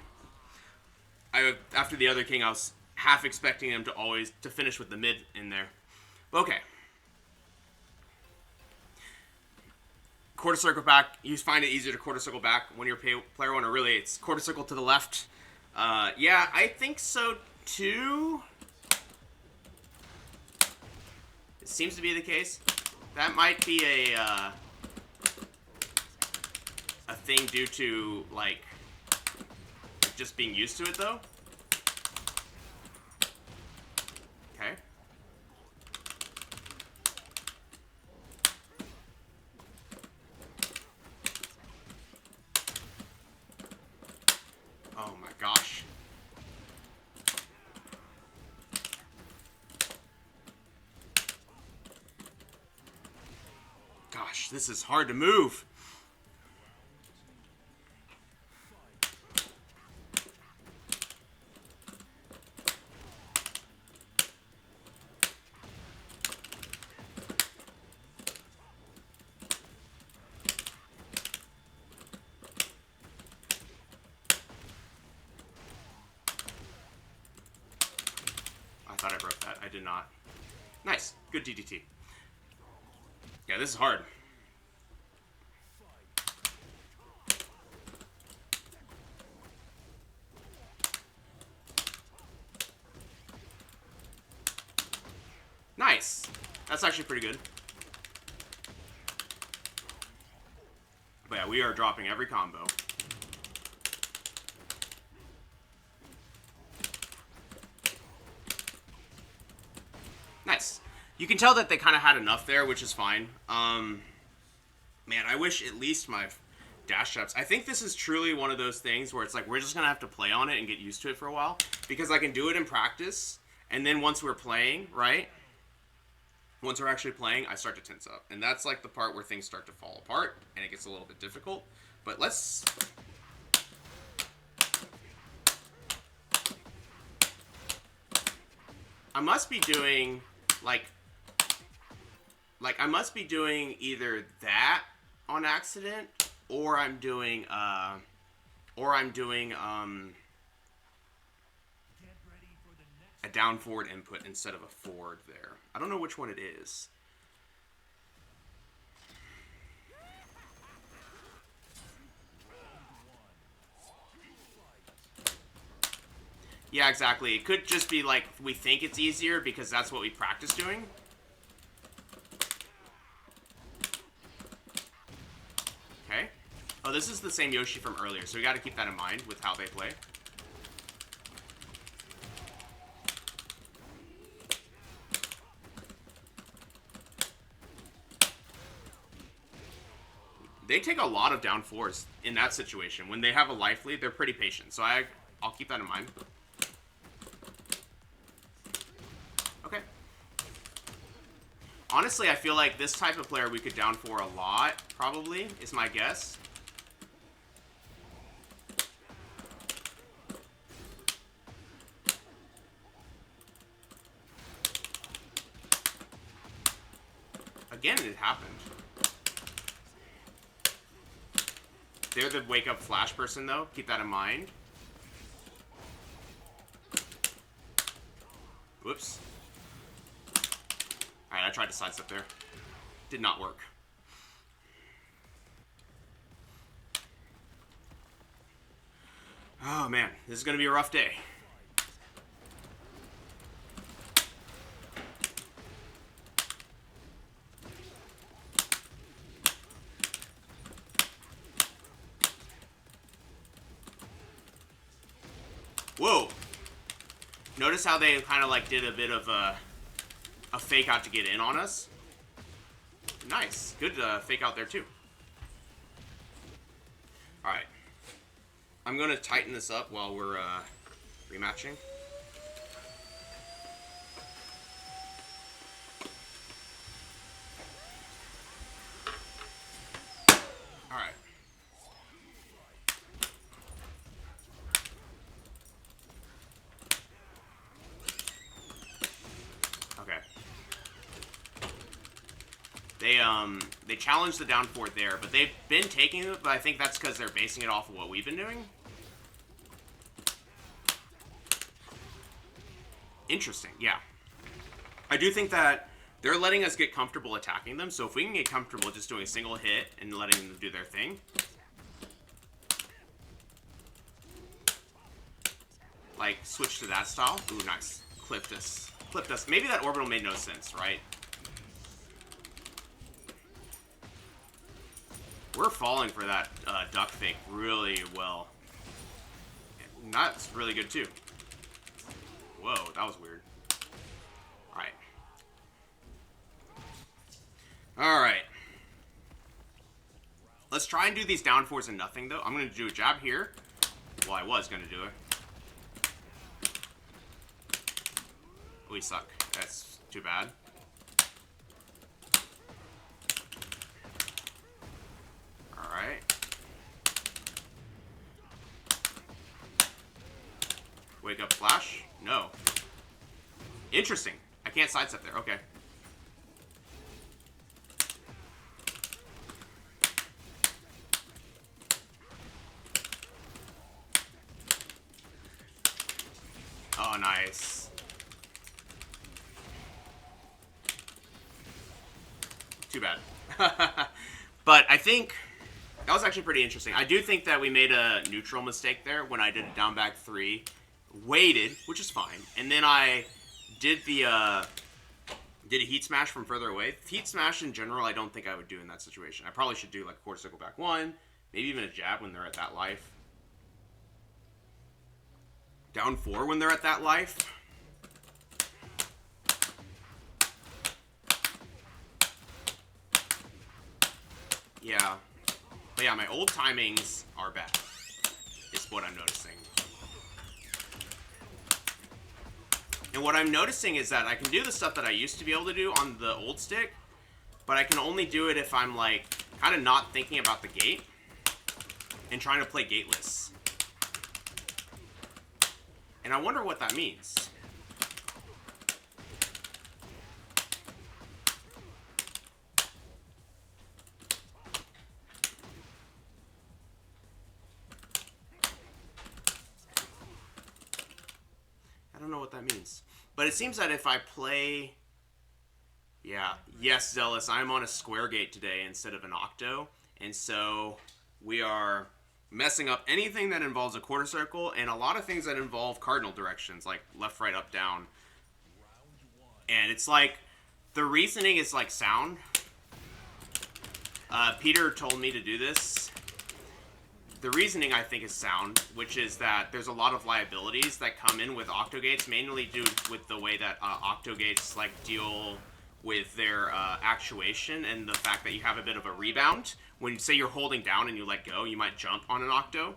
After the other king, I was half expecting him to finish with the mid in there. Okay. Quarter circle back. You find it easier to quarter circle back when you're player 1, or really it's quarter circle to the left. Yeah, I think so too. It seems to be the case. That might be a thing due to like just being used to it, though. Okay. Oh my gosh. This is hard to move. I thought I broke that. I did not. Nice. Good DDT. Yeah, this is hard. Nice. That's actually pretty good. But yeah, we are dropping every combo. Nice. You can tell that they kind of had enough there, which is fine. Man, I wish at least my dash ups. I think this is truly one of those things where it's like we're just going to have to play on it and get used to it for a while. Because I can do it in practice, and then once we're playing, right? Once we're actually playing, I start to tense up. And that's like the part where things start to fall apart, and it gets a little bit difficult. But let's... I must be doing, like I must be doing either that on accident, or I'm doing, a down forward input instead of a forward there. I don't know which one it is. Yeah, exactly. It could just be like we think it's easier because that's what we practice doing. Okay. Oh, this is the same Yoshi from earlier, so we got to keep that in mind with how they play. They take a lot of down fours in that situation. When they have a life lead, they're pretty patient. So I'll keep that in mind. Okay. Honestly, I feel like this type of player we could down four a lot, probably, is my guess. Again, it happened. They're the wake-up flash person, though. Keep that in mind. Whoops. Alright, I tried to sidestep there. Did not work. Oh, man. This is going to be a rough day. Whoa. Notice how they kind of like did a bit of a fake out to get in on us. Nice. Good fake out there too. Alright. I'm going to tighten this up while we're rematching. Alright. Okay. They challenged the down forward there, but they've been taking it, but I think that's because they're basing it off of what we've been doing. Interesting, yeah. I do think that they're letting us get comfortable attacking them, so if we can get comfortable just doing a single hit and letting them do their thing. Like, switch to that style. Ooh, nice. Clipped us. Clipped us. Maybe that orbital made no sense, right? We're falling for that duck fake really well. And that's really good, too. Whoa, that was weird. Alright. Alright. Let's try and do these down fours and nothing, though. I'm going to do a jab here. Well, I was going to do it. We suck. That's too bad. Wake up flash? No. Interesting. I can't sidestep there. Okay. Oh, nice. Too bad. But I think that was actually pretty interesting. I do think that we made a neutral mistake there when I did a down back 3. Waited, which is fine. And then I did the did a heat smash from further away. Heat smash in general, I don't think I would do in that situation. I probably should do like a quarter circle back 1, maybe even a jab when they're at that life. Down 4 when they're at that life. Yeah. But yeah, my old timings are bad. Is what I'm noticing. And what I'm noticing is that I can do the stuff that I used to be able to do on the old stick, but I can only do it if I'm like kind of not thinking about the gate and trying to play gateless. And I wonder what that means. I don't know what that means. But it seems that if I play... Yeah. Yes, Zealous. I'm on a Squaregate today instead of an Octo. And so we are messing up anything that involves a quarter circle and a lot of things that involve cardinal directions, like left, right, up, down. And it's like... The reasoning is like sound. Peter told me to do this. The reasoning, I think, is sound, which is that there's a lot of liabilities that come in with Octogates, mainly due with the way that Octogates like deal with their actuation and the fact that you have a bit of a rebound. When, say, you're holding down and you let go, you might jump on an Octo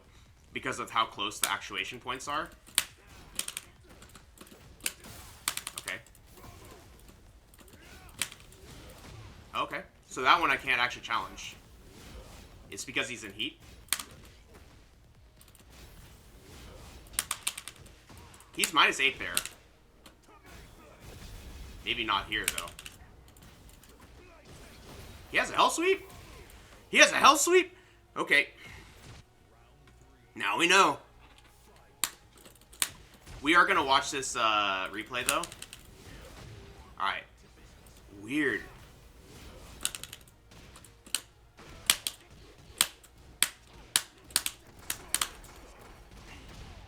because of how close the actuation points are. Okay. Okay. So that one I can't actually challenge. It's because he's in heat. He's -8 there. Maybe not here, though. He has a hell sweep? He has a hell sweep? Okay. Now we know. We are going to watch this replay, though. Alright. Weird.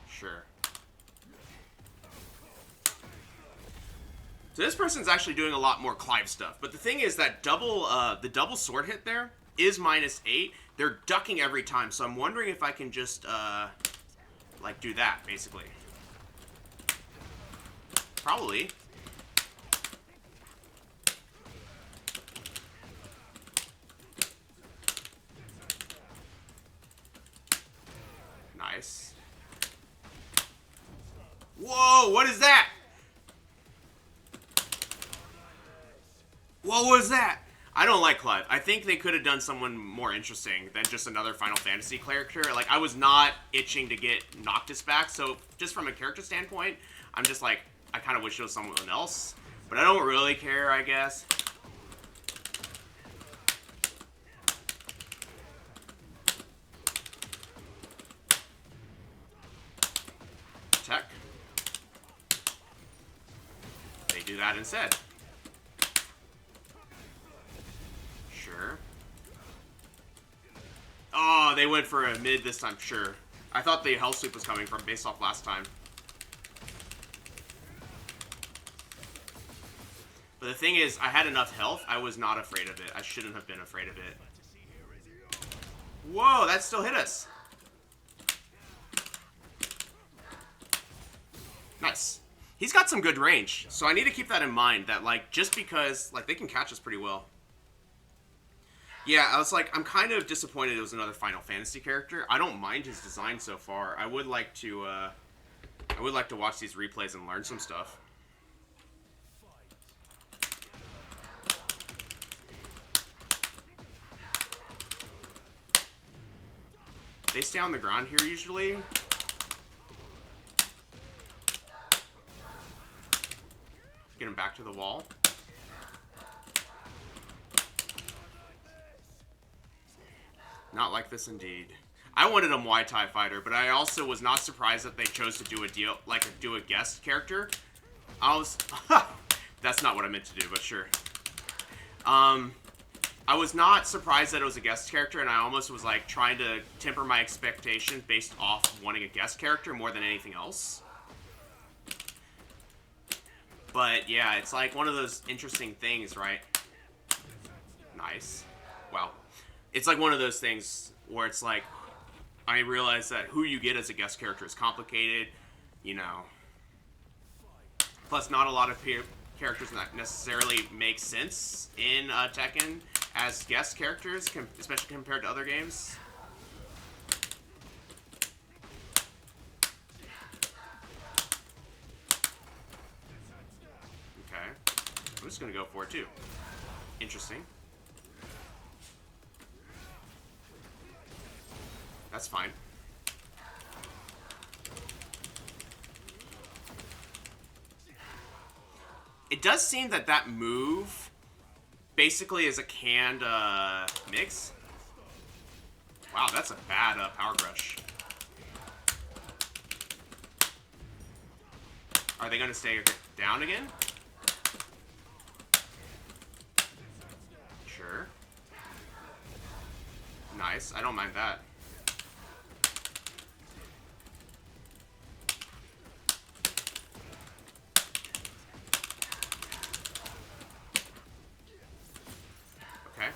Sure. So this person's actually doing a lot more Clive stuff. But the thing is that the double sword hit there is -8. They're ducking every time. So I'm wondering if I can just, like, do that, basically. Probably. Nice. Whoa, what is that? What was that? I don't like Clive. I think they could have done someone more interesting than just another Final Fantasy character. Like, I was not itching to get Noctis back, so just from a character standpoint, I'm just like, I kind of wish it was someone else. But I don't really care, I guess. Tech. They do that instead. Sure. Oh, they went for a mid this time, sure. I thought the hell sweep was coming from based off last time. But the thing is, I had enough health, I was not afraid of it. I shouldn't have been afraid of it. Whoa, that still hit us. Nice. He's got some good range, so I need to keep that in mind, that, like, just because, like, they can catch us pretty well. Yeah, I was like, I'm kind of disappointed it was another Final Fantasy character. I don't mind his design so far. I would like to watch these replays and learn some stuff. They stay on the ground here usually. Get him back to the wall. Not like this indeed. I wanted a Muay Thai fighter, but I also was not surprised that they chose to do a deal, like do a guest character. I was, that's not what I meant to do, but sure. I was not surprised that it was a guest character, and I almost was like trying to temper my expectations based off wanting a guest character more than anything else. But yeah, it's like one of those interesting things, right? Nice. Wow. It's like one of those things where it's like, I realize that who you get as a guest character is complicated, you know. Plus, not a lot of characters that necessarily make sense in Tekken as guest characters, especially compared to other games. Okay. I'm just going to go for it, too. Interesting. That's fine. It does seem that that move basically is a canned mix. Wow, that's a bad power brush. Are they going to stay down again? Sure. Nice. I don't mind that. Okay.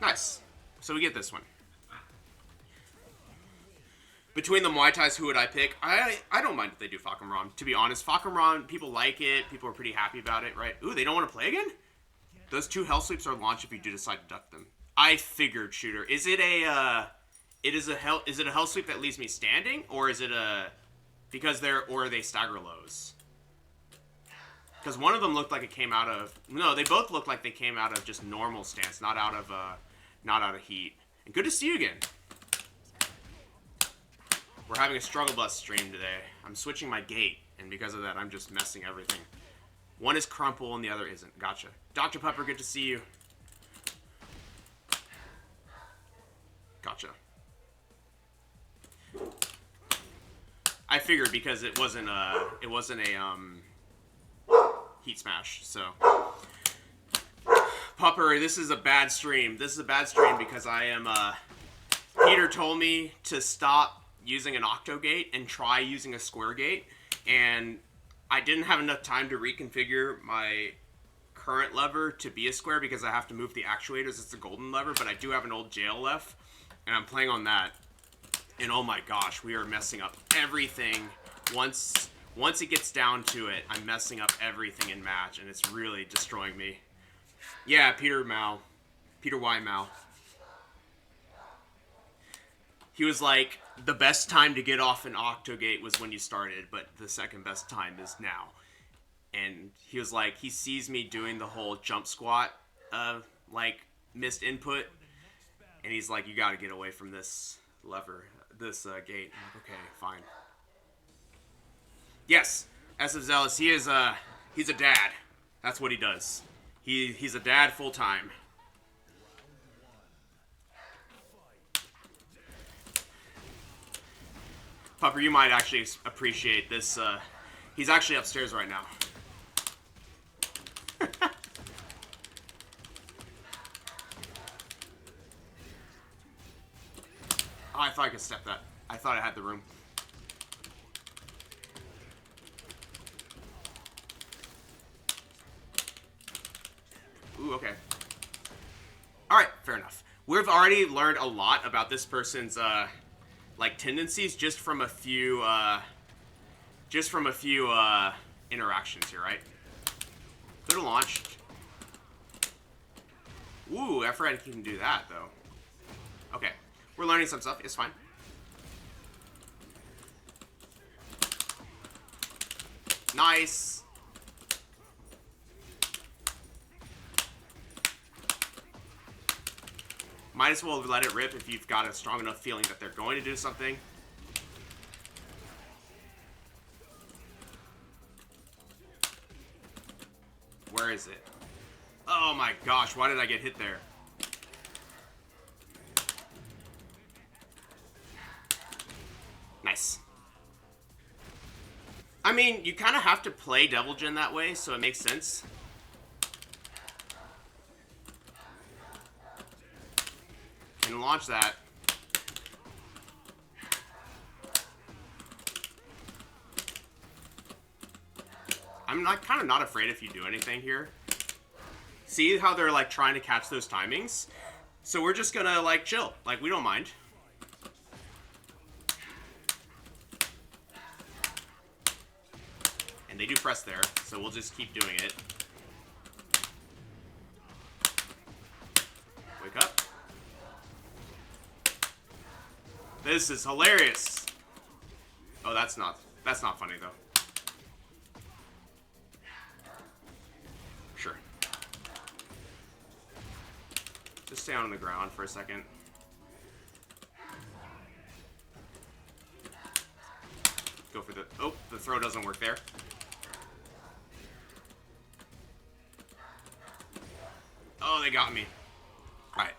Nice. So we get this one. Between the Muay Thais, who would I pick? I don't mind if they do Fakamran. To be honest, Fakamran, people like it. People are pretty happy about it, right? Ooh, they don't want to play again? Those 2 hell sweeps are launched if you do decide to duck them. I figured, Shooter. Is it a hell sweep that leaves me standing, or is it a or are they stagger lows? Because one of them looked like it came out of they both looked like they came out of just normal stance, not out of heat. And good to see you again. We're having a struggle bus stream today. I'm switching my gate, and because of that, I'm just messing everything. One is crumple and the other isn't. Gotcha. Dr. Pepper, good to see you. Gotcha. I figured because it wasn't a heat smash, so. Pupper, this is a bad stream. This is a bad stream because I am, Peter told me to stop using an Octogate and try using a Squaregate, and I didn't have enough time to reconfigure my current lever to be a square because I have to move the actuators. It's a golden lever, but I do have an old jail left, and I'm playing on that. And oh my gosh, we are messing up everything. Once it gets down to it, I'm messing up everything in match, and it's really destroying me. Yeah, Peter Y. Mao. He was like, the best time to get off an Octogate was when you started, but the second best time is now. And he was like, he sees me doing the whole jump squat, like, missed input. And he's like, you gotta get away from this lever, this gate. I'm like, okay, fine. Yes, SF Zealous, he's a dad. That's what he does. He's a dad full time. Pupper, you might actually appreciate this. He's actually upstairs right now. Oh, I thought I could step that. I thought I had the room. Ooh, okay. Alright, fair enough. We've already learned a lot about this person's, like, tendencies just from a few interactions here, right? Could have launched. Ooh, I forgot he can do that, though. Okay. We're learning some stuff. It's fine. Nice. Might as well let it rip if you've got a strong enough feeling that they're going to do something. Where is it? Oh my gosh, why did I get hit there? Nice. I mean, you kind of have to play Devil Jin that way, so it makes sense. And launch that. I'm not kind of not afraid if you do anything here. See how they're like trying to catch those timings? So we're just gonna like chill. Like, we don't mind. And they do press there, so we'll just keep doing it. Wake up. This is hilarious. Oh, that's not funny though. Sure. Just stay on the ground for a second. Go for the... Oh, the throw doesn't work there. Oh, they got me. Alright.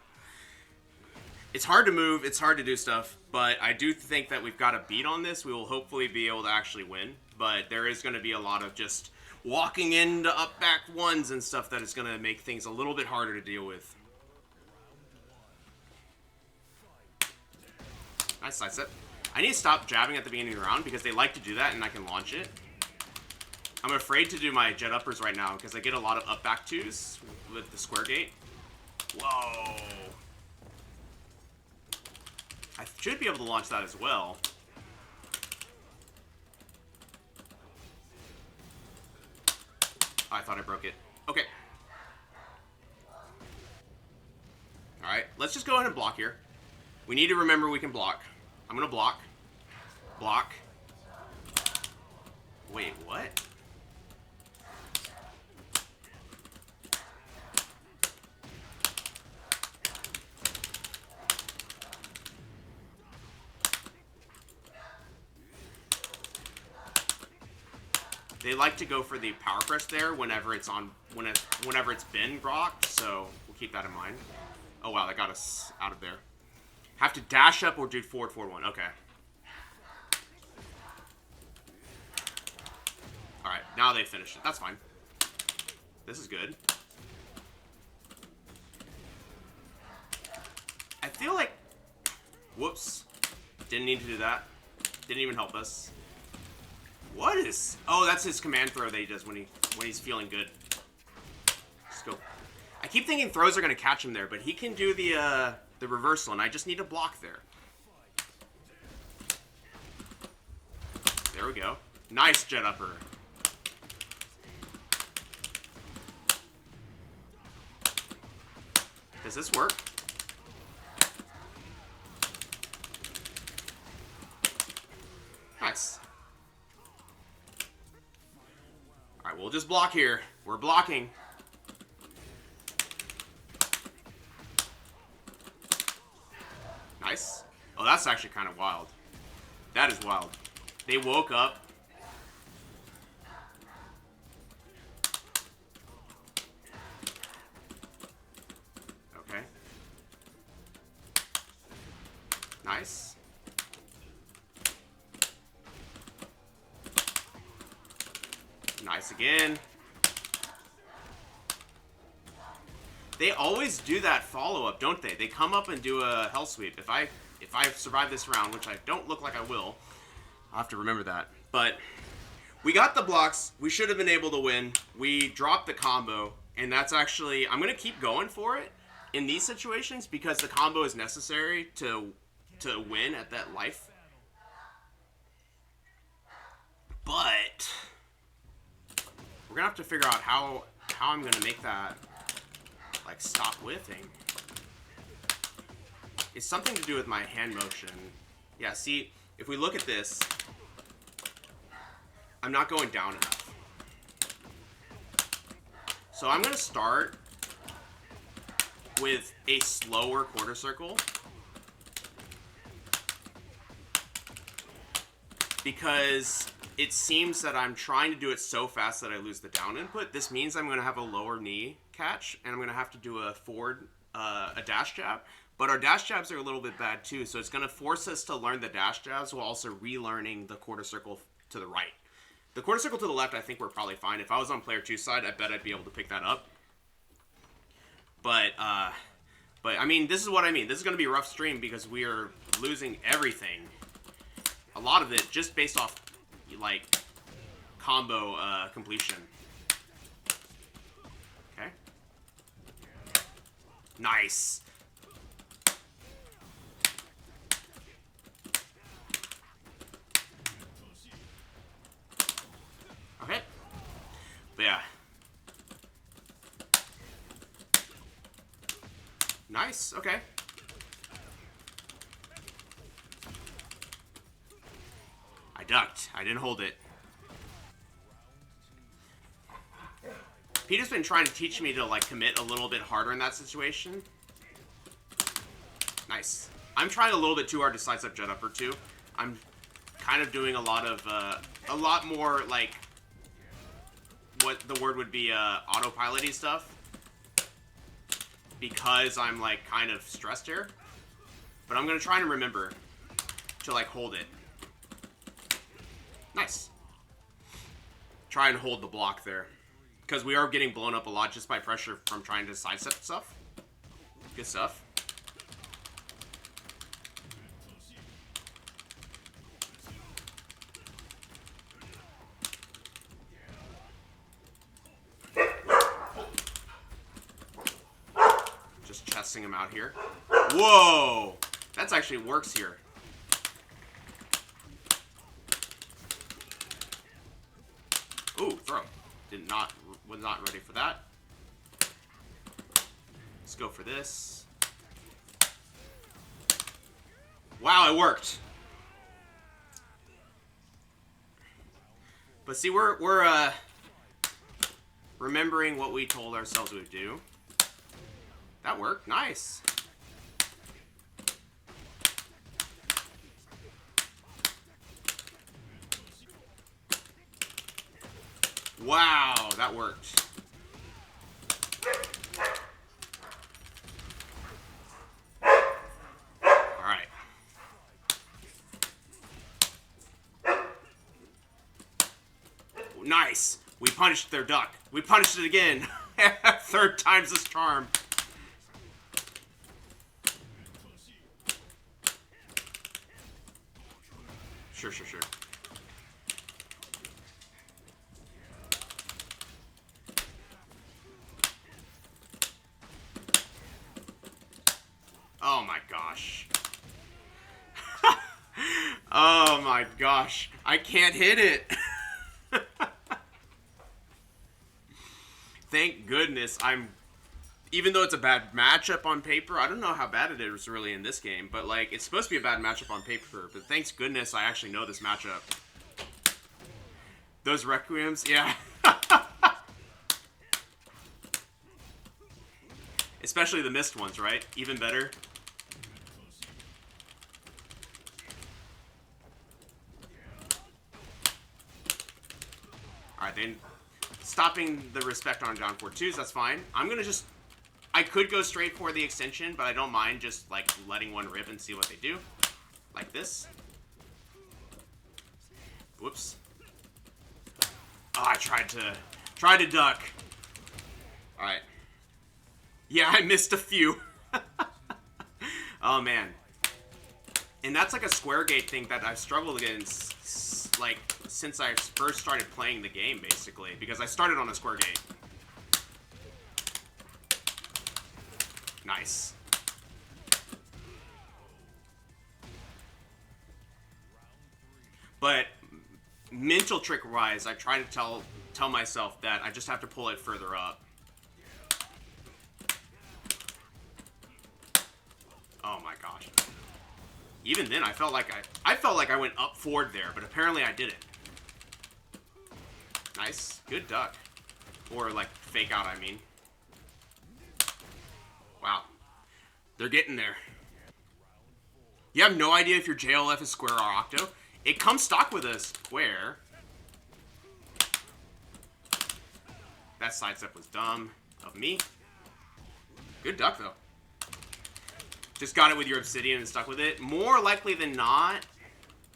It's hard to move, it's hard to do stuff, but I do think that we've got a beat on this. We will hopefully be able to actually win, but there is going to be a lot of just walking into up back ones and stuff that is going to make things a little bit harder to deal with. Nice side step. I need to stop jabbing at the beginning of the round because they like to do that and I can launch it. I'm afraid to do my jet uppers right now because I get a lot of up back twos with the Squaregate. Whoa. I should be able to launch that as well. Oh, I thought I broke it. Okay. Alright, let's just go ahead and block here. We need to remember we can block. I'm gonna block. Block. Wait, what? They like to go for the power press there whenever it's on, whenever it's been blocked, so we'll keep that in mind. Oh wow, that got us out of there. Have to dash up or do forward, forward one. Okay. Alright, now they finished it. That's fine. This is good. I feel like... Whoops. Didn't need to do that. Didn't even help us. What is... Oh, that's his command throw that he does when he's feeling good. Just go. I keep thinking throws are going to catch him there, but he can do the reversal, and I just need to block there. There we go. Nice jet upper. Does this work? Nice. Alright, we'll just block here. We're blocking. Nice. Oh, that's actually kind of wild. That is wild. They woke up. Okay. Nice. Nice again. They always do that follow-up, don't they? They come up and do a hell sweep. If I survive this round, which I don't look like I will, I'll have to remember that. But we got the blocks. We should have been able to win. We dropped the combo, and that's actually... I'm going to keep going for it in these situations because the combo is necessary to win at that life. But we're going to have to figure out how I'm going to make that... like, stop whiffing. It's something to do with my hand motion. Yeah, see, if we look at this, I'm not going down enough. So I'm going to start with a slower quarter circle. Because it seems that I'm trying to do it so fast that I lose the down input. This means I'm going to have a lower knee catch, and I'm going to have to do a forward, a dash jab. But our dash jabs are a little bit bad too, so it's going to force us to learn the dash jabs while also relearning the quarter circle to the right. The quarter circle to the left, I think we're probably fine. If I was on player 2 side, I bet I'd be able to pick that up. But I mean, this is what I mean. This is going to be a rough stream because we are losing everything. A lot of it just based off, like, combo completion. Okay. Nice. Okay. But yeah. Nice. Okay. I ducked. I didn't hold it. Peter's been trying to teach me to, like, commit a little bit harder in that situation. Nice. I'm trying a little bit too hard to sidestep jet upper too. I'm kind of doing a lot more, like, what the word would be, autopilot-y stuff. Because I'm, like, kind of stressed here. But I'm going to try and remember to, like, hold it. Nice. Try and hold the block there. Because we are getting blown up a lot just by pressure from trying to sidestep stuff. Good stuff. Just chesting him out here. Whoa! That's actually works here. Ooh, throw. Was not ready for that. Let's go for this. Wow, it worked. But see, we're remembering what we told ourselves we would do. That worked. Nice. Wow, that worked. Alright. Nice. We punished their duck. We punished it again. Third time's this charm. Sure. Oh my gosh. Oh my gosh. I can't hit it. Thank goodness even though it's a bad matchup on paper, I don't know how bad it is really in this game, but like it's supposed to be a bad matchup on paper, but thanks goodness I actually know this matchup. Those Requiems, yeah. Especially the missed ones, right? Even better. Alright, then stopping the respect on John 4-2s, that's fine. I'm gonna just... I could go straight for the extension, but I don't mind just, like, letting one rip and see what they do. Like this. Whoops. Oh, I tried to duck. Alright. Yeah, I missed a few. Oh, man. And that's like a Squaregate thing that I've struggled against, like, since I first started playing the game, basically. Because I started on a Squaregate. Nice. But mental trick-wise, I try to tell myself that I just have to pull it further up. Oh my gosh. Even then, I felt like I went up forward there, but apparently I didn't. Nice. Good duck. Or, like, fake out, I mean. Wow. They're getting there. You have no idea if your JLF is square or octo? It comes stock with a square. That sidestep was dumb of me. Good duck, though. Just got it with your obsidian and stuck with it. More likely than not,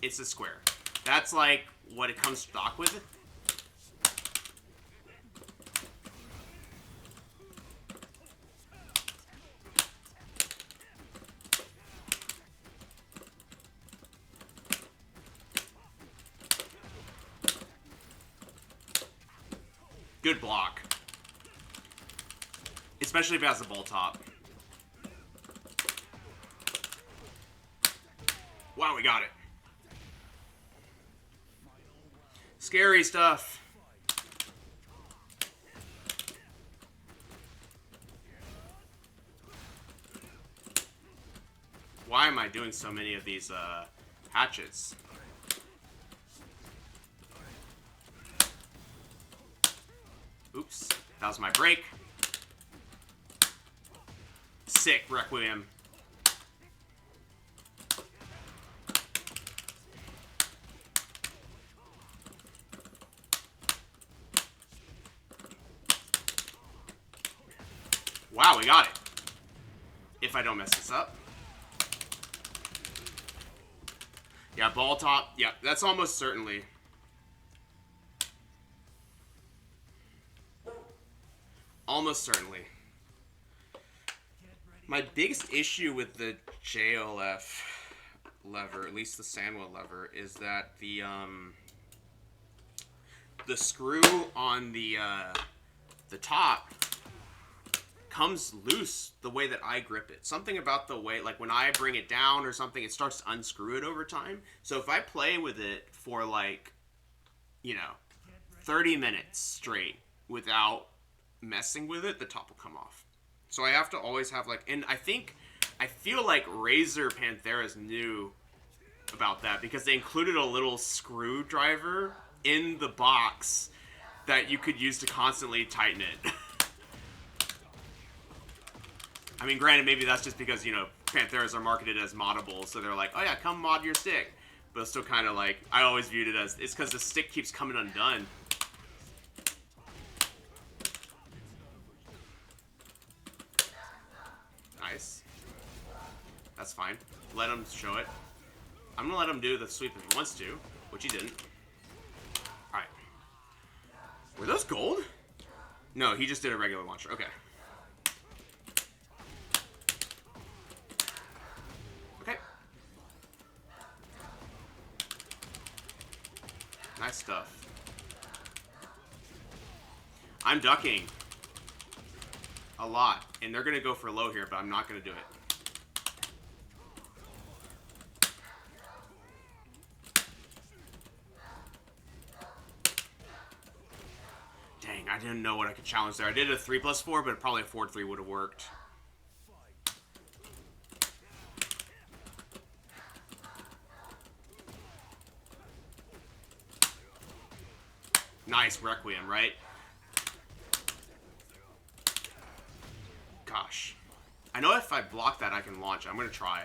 it's a square. That's like what it comes stock with. Good block. Especially if it has a ball top. Wow, we got it. Scary stuff. Why am I doing so many of these hatchets? Oops, that was my break. Sick, Requiem. Wow, we got it. If I don't mess this up. Yeah, ball top. Yeah, that's almost certainly. Almost certainly. My biggest issue with the JLF lever, at least the Sandwell lever, is that the screw on the top comes loose the way that I grip it. Something about the way, like when I bring it down or something, it starts to unscrew it over time. So if I play with it for like, 30 minutes straight without messing with it, the top will come off. So I have to always have like, and I feel like Razer Pantheras knew about that because they included a little screwdriver in the box that you could use to constantly tighten it. I mean, granted, maybe that's just because, Pantheras are marketed as moddable, so they're like, oh yeah, come mod your stick. But it's still kind of like, I always viewed it as, it's because the stick keeps coming undone. Nice. That's fine. Let him show it. I'm going to let him do the sweep if he wants to, which he didn't. Alright. Were those gold? No, he just did a regular launcher. Okay. Okay. Nice stuff. I'm ducking. A lot. And they're going to go for low here, but I'm not going to do it. Dang, I didn't know what I could challenge there. I did a 3+4, but probably a 4-3 would have worked. Nice Requiem, right? Gosh. I know if I block that, I can launch it. I'm going to try.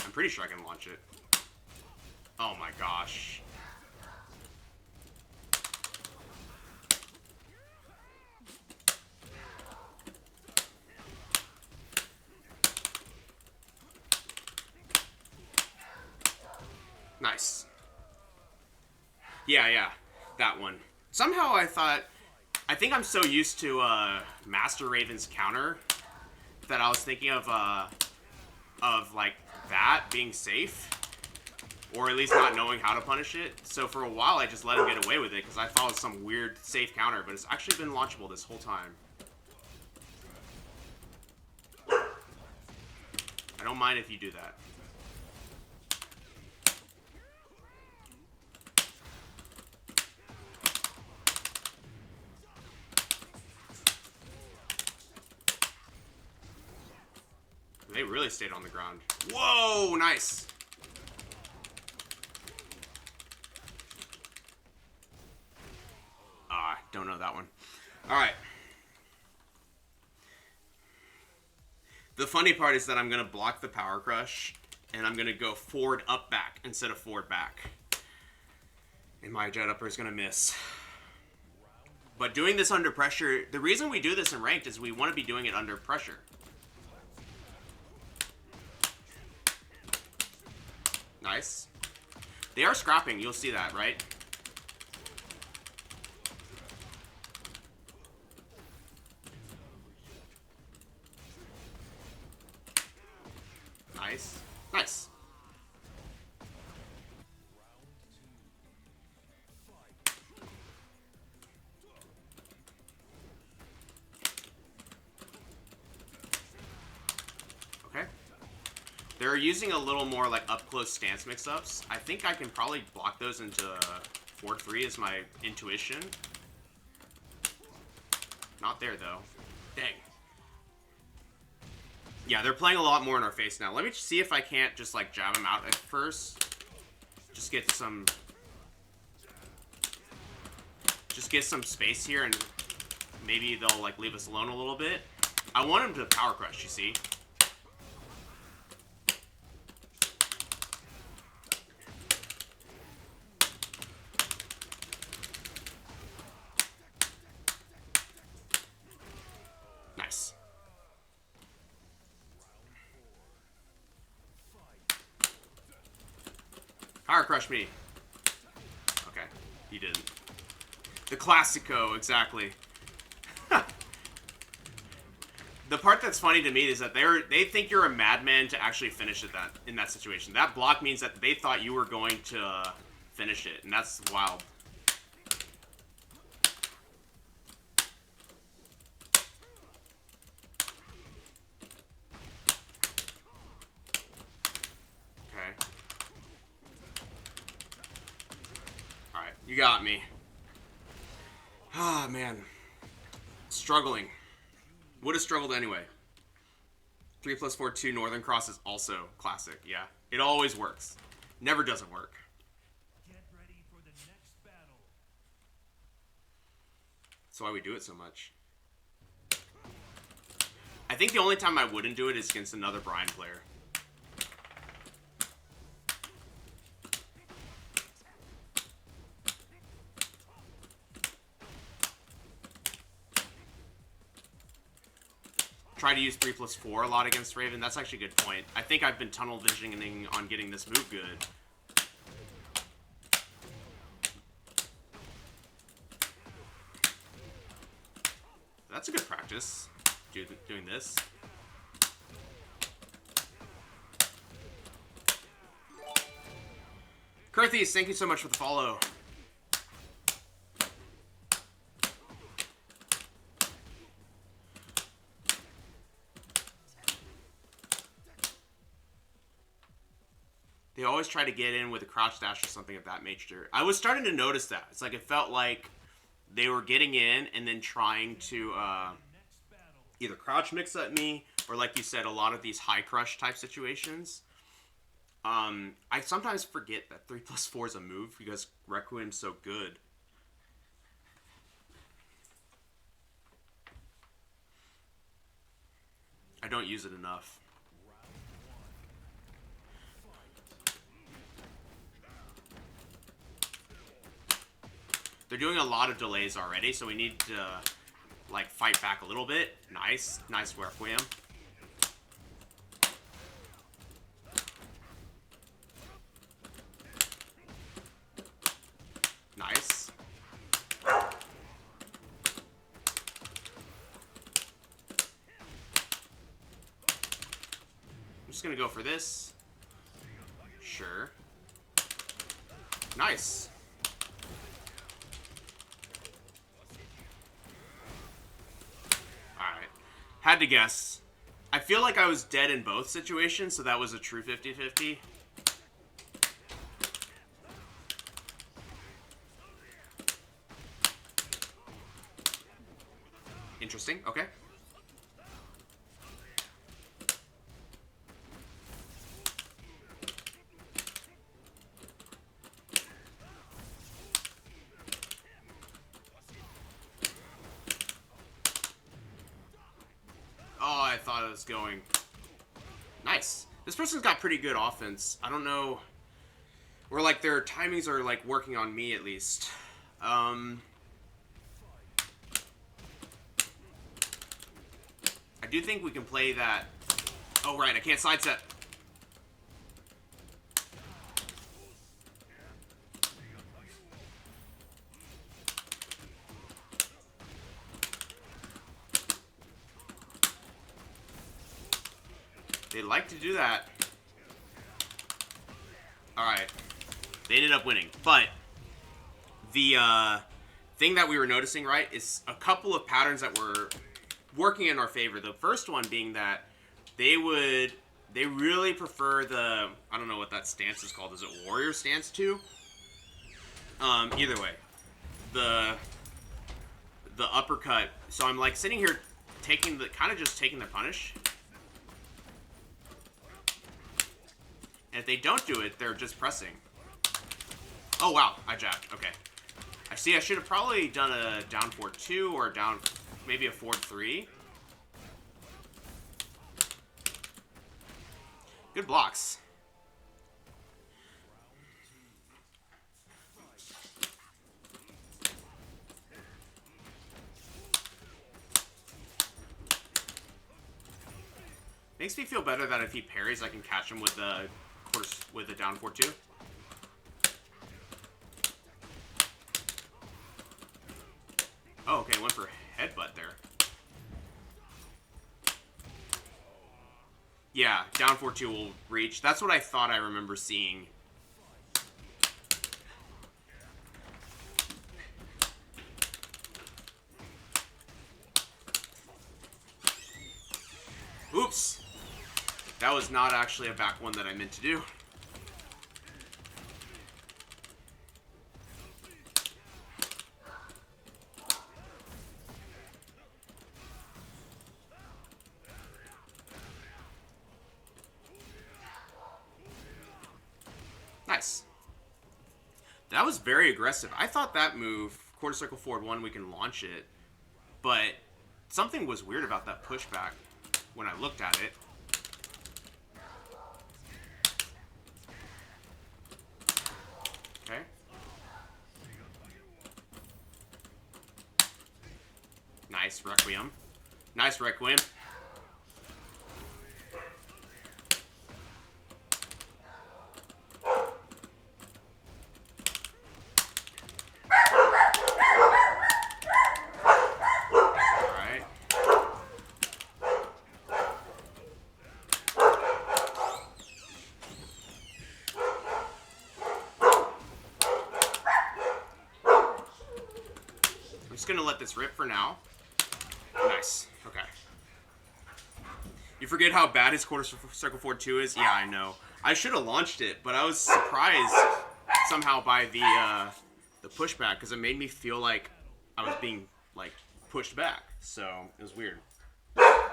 I'm pretty sure I can launch it. Oh my gosh. Nice. Yeah. That one. Somehow I think I'm so used to Master Raven's counter that I was thinking of like that being safe, or at least not knowing how to punish it. So for a while I just let him get away with it because I thought it was some weird safe counter, but it's actually been launchable this whole time. I don't mind if you do that. They really stayed on the ground. Whoa, nice. Don't know that one. All right. The funny part is that I'm going to block the Power Crush, and I'm going to go forward, up, back, instead of forward, back. And my Jet Upper is going to miss. But doing this under pressure, the reason we do this in ranked is we want to be doing it under pressure. Nice. They are scrapping, you'll see that, right? Nice. Nice. Okay. They're using a little more like up-close stance mix-ups. I think I can probably block those into 4-3 is my intuition. Not there, though. Dang. Yeah, they're playing a lot more in our face now. Let me see if I can't just, like, jab them out at first. Just get some space here, and maybe they'll, like, leave us alone a little bit. I want him to power crush, you see? Nice. Power crush me. Okay, he didn't. The Classico, exactly. The part that's funny to me is that they think you're a madman to actually finish it in that situation. That block means that they thought you were going to finish it, and that's wild. Okay. Alright, you got me. Ah, man. Struggling. Would have struggled anyway. 3+4-2 Northern Cross is also classic. Yeah, it always works. Never doesn't work. Get ready for the next battle. That's why we do it so much. I think the only time I wouldn't do it is against another Bryan player. Try to use 3+4 a lot against Raven. That's actually a good point. I think I've been tunnel visioning on getting this move good. That's a good practice, doing this. Kurthies, thank you so much for the follow. They always try to get in with a crouch dash or something of that nature. I was starting to notice that. It's like it felt like they were getting in and then trying to either crouch mix at me or, like you said, a lot of these high crush type situations. I sometimes forget that 3+4 is a move because Requiem's so good. I don't use it enough. They're doing a lot of delays already, so we need to, like, fight back a little bit. Nice. Nice Requiem. Nice. I'm just gonna go for this. Sure. Nice. Had to guess. I feel like I was dead in both situations, so that was a true 50-50. Interesting. Okay. Oh, I thought it was going. Nice. This person's got pretty good offense. I don't know. Or, like, their timings are, like, working on me, at least. I do think we can play that. Oh, right, I can't sidestep. They like to do that. Alright. They ended up winning. But the thing that we were noticing, right, is a couple of patterns that were working in our favor. The first one being that they really prefer the, I don't know what that stance is called. Is it warrior stance too? Either way. The uppercut. So I'm like sitting here taking just taking their punish. And if they don't do it, they're just pressing. Oh, wow. I jabbed. Okay. I see I should have probably done a down 4-2 or down maybe a 4-3. Good blocks. Makes me feel better that if he parries, I can catch him with a down 4-2. Oh, okay, went for headbutt there. Yeah, down 4-2 will reach. That's what I thought I remember seeing. Oops. That was not actually a back one that I meant to do. Nice. That was very aggressive. I thought that move, quarter circle forward 1, we can launch it. But something was weird about that pushback when I looked at it. Okay. Nice Requiem. Nice Requiem. Gonna let this rip for now. Nice. Okay. You forget how bad his quarter circle forward 2 is? Yeah, I know. I should have launched it, but I was surprised somehow by the pushback because it made me feel like I was being like pushed back. So it was weird. But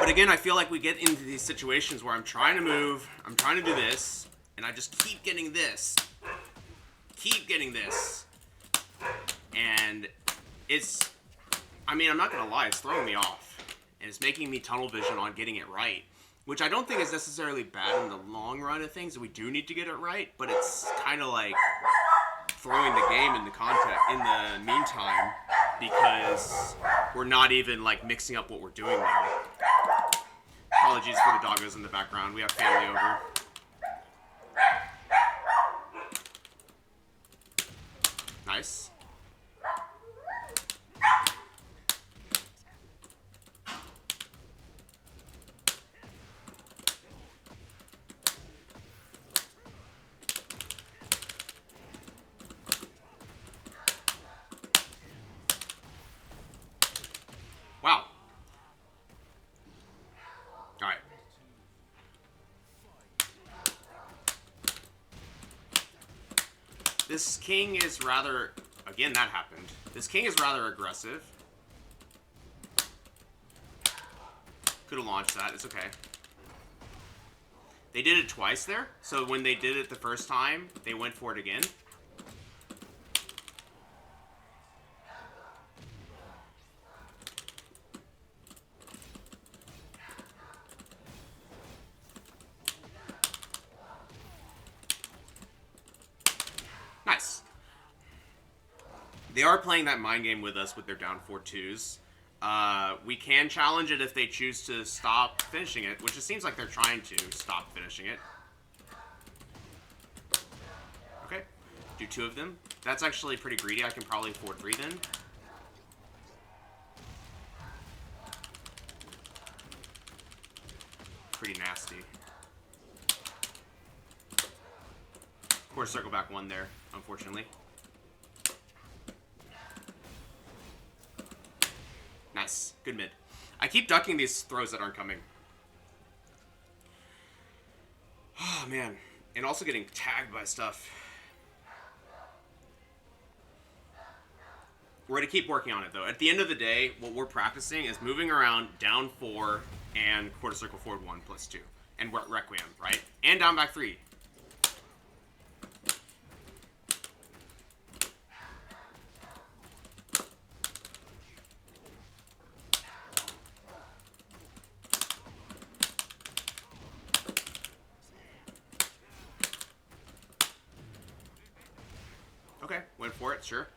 again, I feel like we get into these situations where I'm trying to move, I'm trying to do this, and I just keep getting this. Keep getting this. And it's, I mean, I'm not going to lie, it's throwing me off. And it's making me tunnel vision on getting it right. Which I don't think is necessarily bad in the long run of things. We do need to get it right, but it's kind of like throwing the game in the meantime, because we're not even like mixing up what we're doing now. Apologies for the doggos in the background. We have family over. Nice. Wow. All right. This king is rather... Again, that happened. This king is rather aggressive. Could have launched that. It's okay. They did it twice there. So when they did it the first time, they went for it again. Nice. They are playing that mind game with us with their down 4-2s. We can challenge it if they choose to stop finishing it, which it seems like they're trying to stop finishing it. Okay, do 2 of them. That's actually pretty greedy. I can probably afford 3 then. Pretty nasty. Of course, circle back 1 there, unfortunately. Nice. Good mid. I keep ducking these throws that aren't coming. Oh, man. And also getting tagged by stuff. We're going to keep working on it, though. At the end of the day, what we're practicing is moving around down 4 and quarter circle forward 1 plus 2. And Requiem, right? And down back 3. Okay, went for it, sure.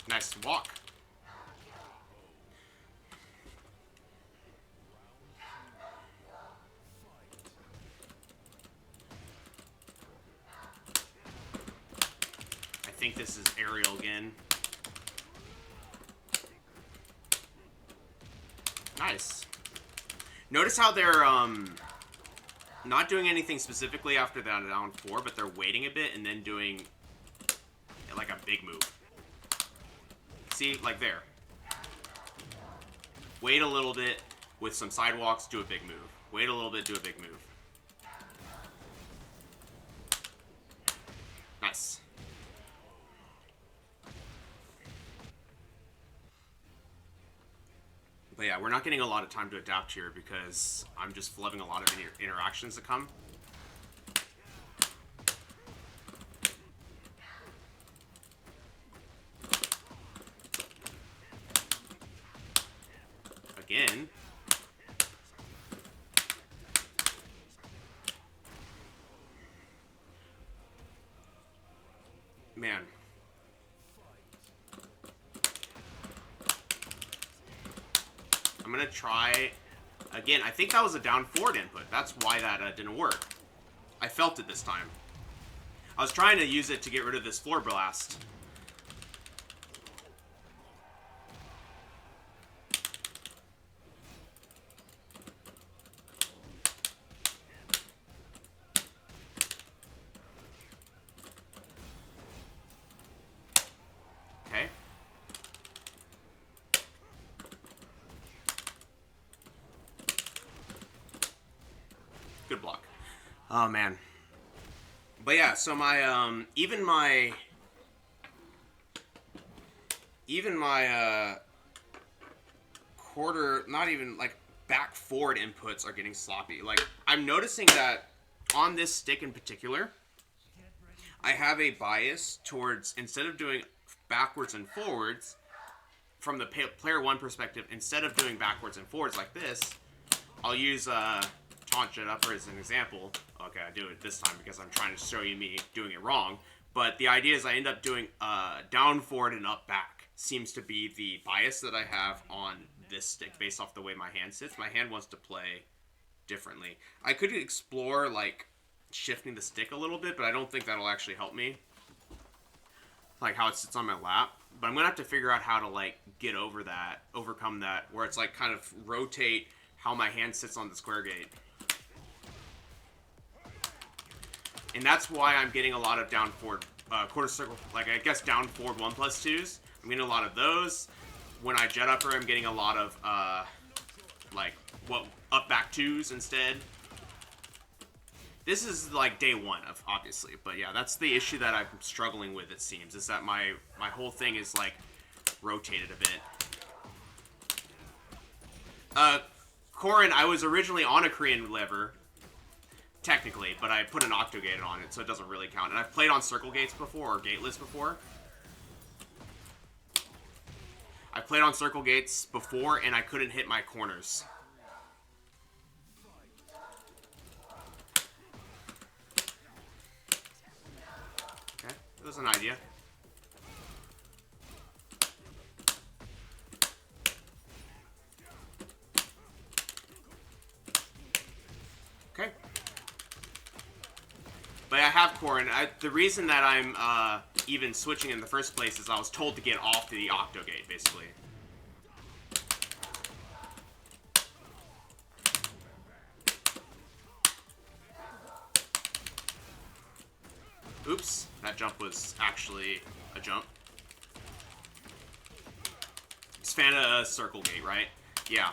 Nice walk. I think this is aerial again. Nice. Notice how they're not doing anything specifically after that down 4, but they're waiting a bit and then doing like a big move. See, like there. Wait a little bit with some sidewalks, do a big move. Wait a little bit, do a big move. Nice. But yeah, we're not getting a lot of time to adapt here because I'm just flubbing a lot of interactions that come. Again. Man. I'm going to try again. I think that was a down forward input. That's why that didn't work. I felt it this time. I was trying to use it to get rid of this floor blast. Good block. Oh, man. But yeah, so my, even my quarter, not even, like, back forward inputs are getting sloppy. Like, I'm noticing that on this stick in particular, I have a bias towards, instead of doing backwards and forwards, from the player 1 perspective, instead of doing backwards and forwards like this, I'll use, taunt jet upper as an example. Okay, I do it this time because I'm trying to show you me doing it wrong. But the idea is I end up doing down forward and up back. Seems to be the bias that I have on this stick based off the way my hand sits. My hand wants to play differently. I could explore like shifting the stick a little bit, but I don't think that'll actually help me. Like how it sits on my lap. But I'm going to have to figure out how to like get over that, overcome that, where it's like kind of rotate how my hand sits on the Squaregate. And that's why I'm getting a lot of down forward, quarter circle, like I guess down forward 1 plus 2s. I'm getting a lot of those. When I jet upper, I'm getting a lot of, like, up back 2s instead. This is like day 1 of, obviously, but yeah, that's the issue that I'm struggling with, it seems, is that my whole thing is like rotated a bit. Korin, I was originally on a Korean lever, technically, but I put an Octogate on it, so it doesn't really count. And I've played on circle gates before, or gateless before. I've played on circle gates before, and I couldn't hit my corners. That's an idea. Okay. But I have core, and the reason that I'm even switching in the first place is I was told to get off the Octogate, basically. Oops, that jump was actually a jump. It's fan of circle gate, right? Yeah.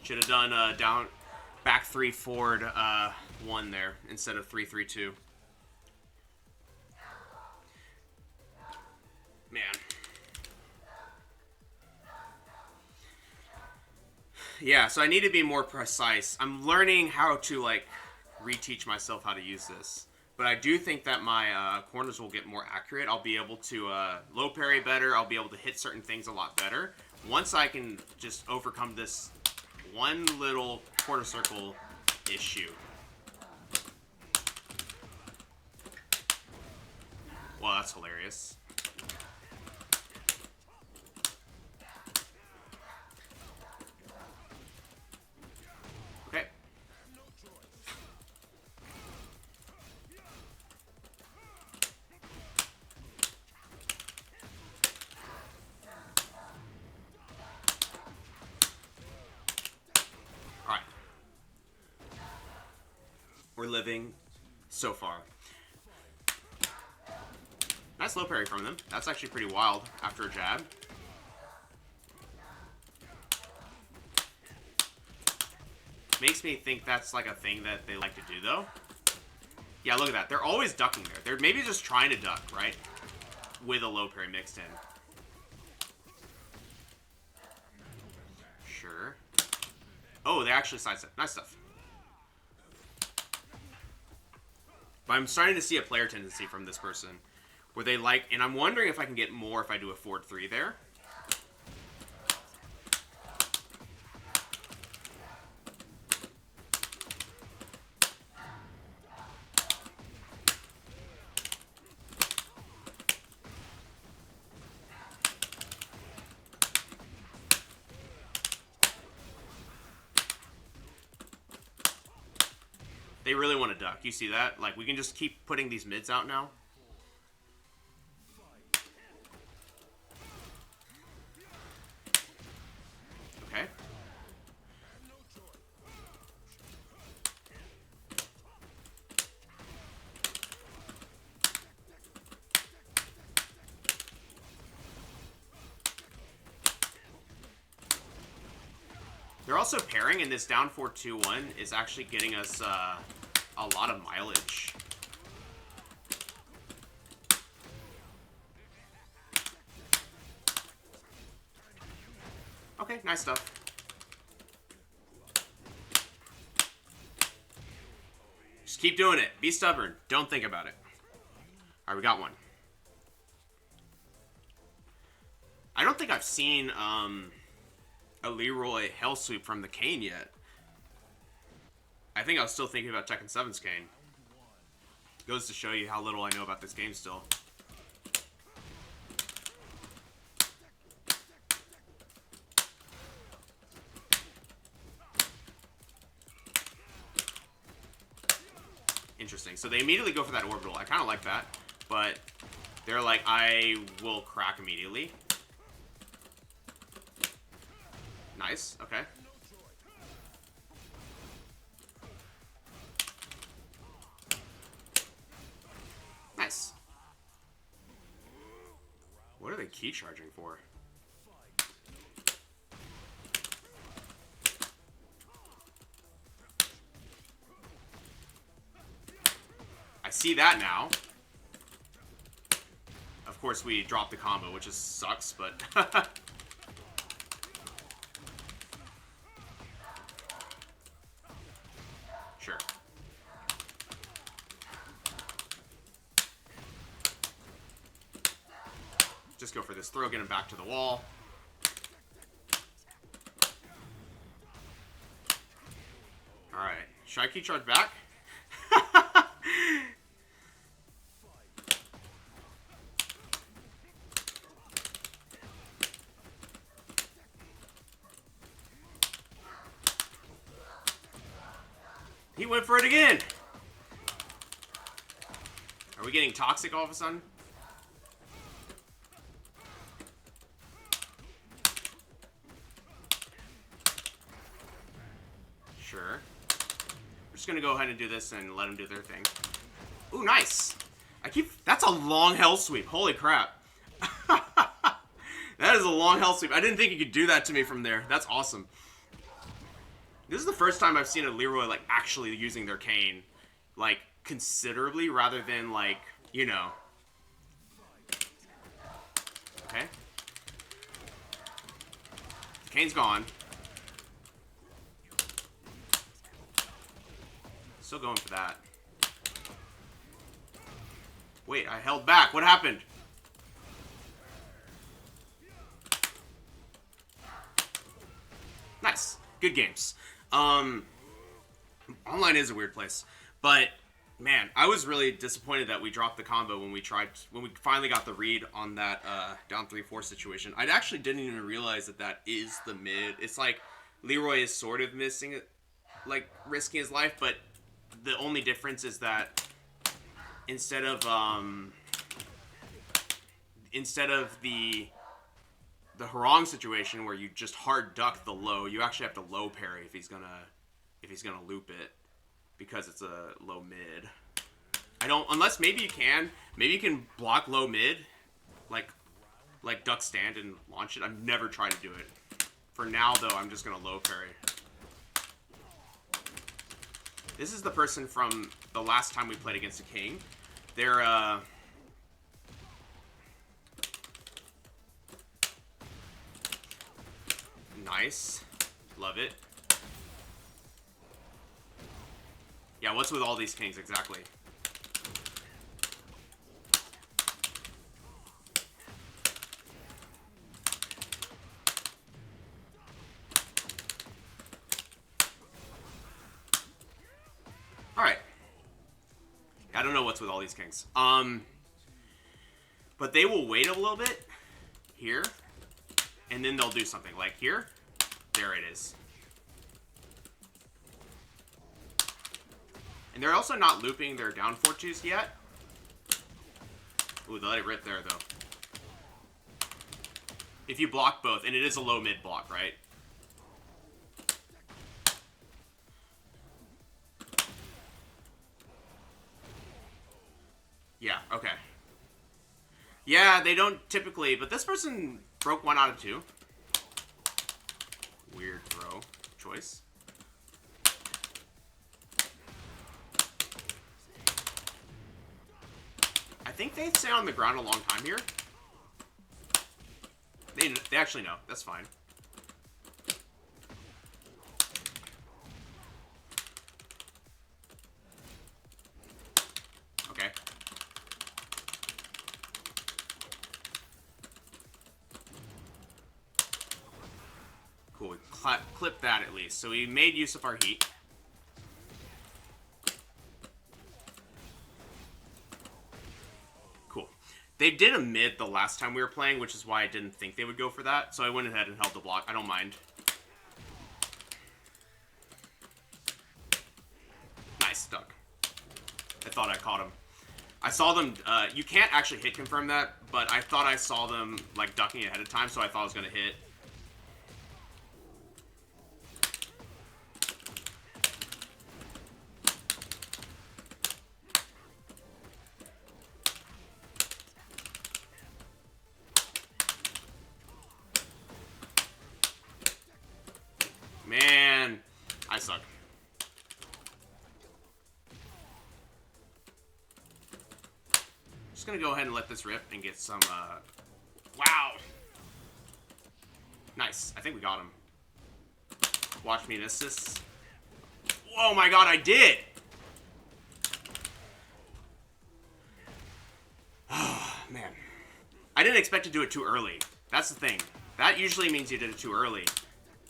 Should have done down, back 3 forward 1 there instead of 3-3-2. Man. Yeah, so I need to be more precise. I'm learning how to, like, reteach myself how to use this. But I do think that my corners will get more accurate. I'll be able to low parry better. I'll be able to hit certain things a lot better. Once I can just overcome this one little quarter circle issue. Well, that's hilarious. Okay. Alright. We're living so far. Nice low parry from them. That's actually pretty wild after a jab. Makes me think that's like a thing that they like to do, though. Yeah, look at that. They're always ducking there. They're maybe just trying to duck, right? With a low parry mixed in. Sure. Oh, they actually sidestep. Nice stuff. But I'm starting to see a player tendency from this person. Where they like... And I'm wondering if I can get more if I do a forward 3 there. They really want to duck. You see that? Like, we can just keep putting these mids out now. Okay. They're also pairing, and this down 4-2-1 is actually getting us a lot of mileage. Okay, nice stuff. Just keep doing it. Be stubborn. Don't think about it. Alright, we got one. I don't think I've seen a Leroy Hell Sweep from the Kane yet. I think I was still thinking about Tekken 7's Kane. Goes to show you how little I know about this game still. Interesting. So they immediately go for that orbital. I kind of like that. But they're like, I will crack immediately. Nice. Okay. Nice. What are they key charging for? I see that now. Of course, we dropped the combo, which just sucks, but... Sure. Just go for this throw, get him back to the wall. Alright. Should I key charge back? went for it again. Are we getting toxic all of a sudden? Sure. We're just gonna go ahead and do this and let them do their thing. Ooh, nice. That's a long hell sweep. Holy crap. That is a long hell sweep. I didn't think you could do that to me from there. That's awesome. This is the first time I've seen a Leroy, like, actually using their cane, like, considerably, rather than, like, you know. Okay. The cane's gone. Still going for that. Wait, I held back. What happened? Nice. Good games. Online is a weird place. But, man, I was really disappointed that we dropped the combo when we finally got the read on that down 3-4 situation. I actually didn't even realize that is the mid. It's like Leroy is sort of missing it, like risking his life, but the only difference is that instead of the Harong situation where you just hard duck the low, you actually have to low parry if he's gonna loop it, because it's a low mid. Unless maybe you can block low mid, like duck stand and launch it. I've never tried to do it. For now though, I'm just gonna low parry. This is the person from the last time we played against a king. They're nice. Love it. Yeah, what's with all these kings exactly? Alright. I don't know what's with all these kings. But they will wait a little bit here, and then they'll do something. Like here, there it is. And they're also not looping their down 4-2s yet. Ooh, they let it rip there, though. If you block both, and it is a low mid block, right? Yeah, okay. Yeah, they don't typically, but this person broke 1 out of 2. Weird throw choice. I think they stay on the ground a long time here. They actually know. That's fine. Okay. Cool. We clipped that at least. So we made use of our heat. They did a mid the last time we were playing, which is why I didn't think they would go for that. So I went ahead and held the block. I don't mind. Nice, duck. I thought I caught him. I saw them, you can't actually hit confirm that, but I thought I saw them, like, ducking ahead of time, so I thought I was going to hit. Man, I suck. Just gonna go ahead and let this rip and get some, wow! Nice. I think we got him. Watch me miss this. Oh my god, I did! Oh, man. I didn't expect to do it too early. That's the thing. That usually means you did it too early.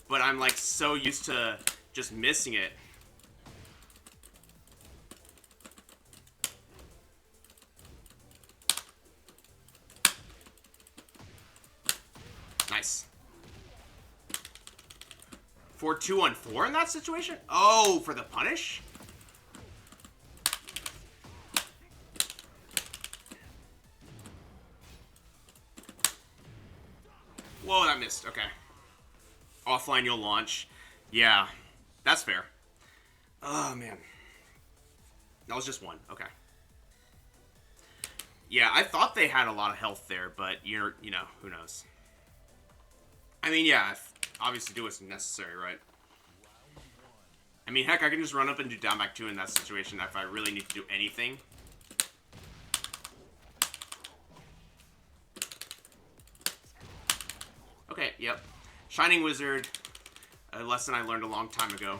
But I'm, like, so used to just missing it. Nice. 4-2-1-4 in that situation? Oh, for the punish? Whoa, that missed. Okay. Offline, you'll launch. Yeah, that's fair. Oh, man. That was just one. Okay. Yeah, I thought they had a lot of health there, but you know, who knows. I mean, yeah, obviously do what's necessary, right? I mean, heck, I can just run up and do down back 2 in that situation if I really need to do anything. Okay, yep. Shining Wizard, a lesson I learned a long time ago.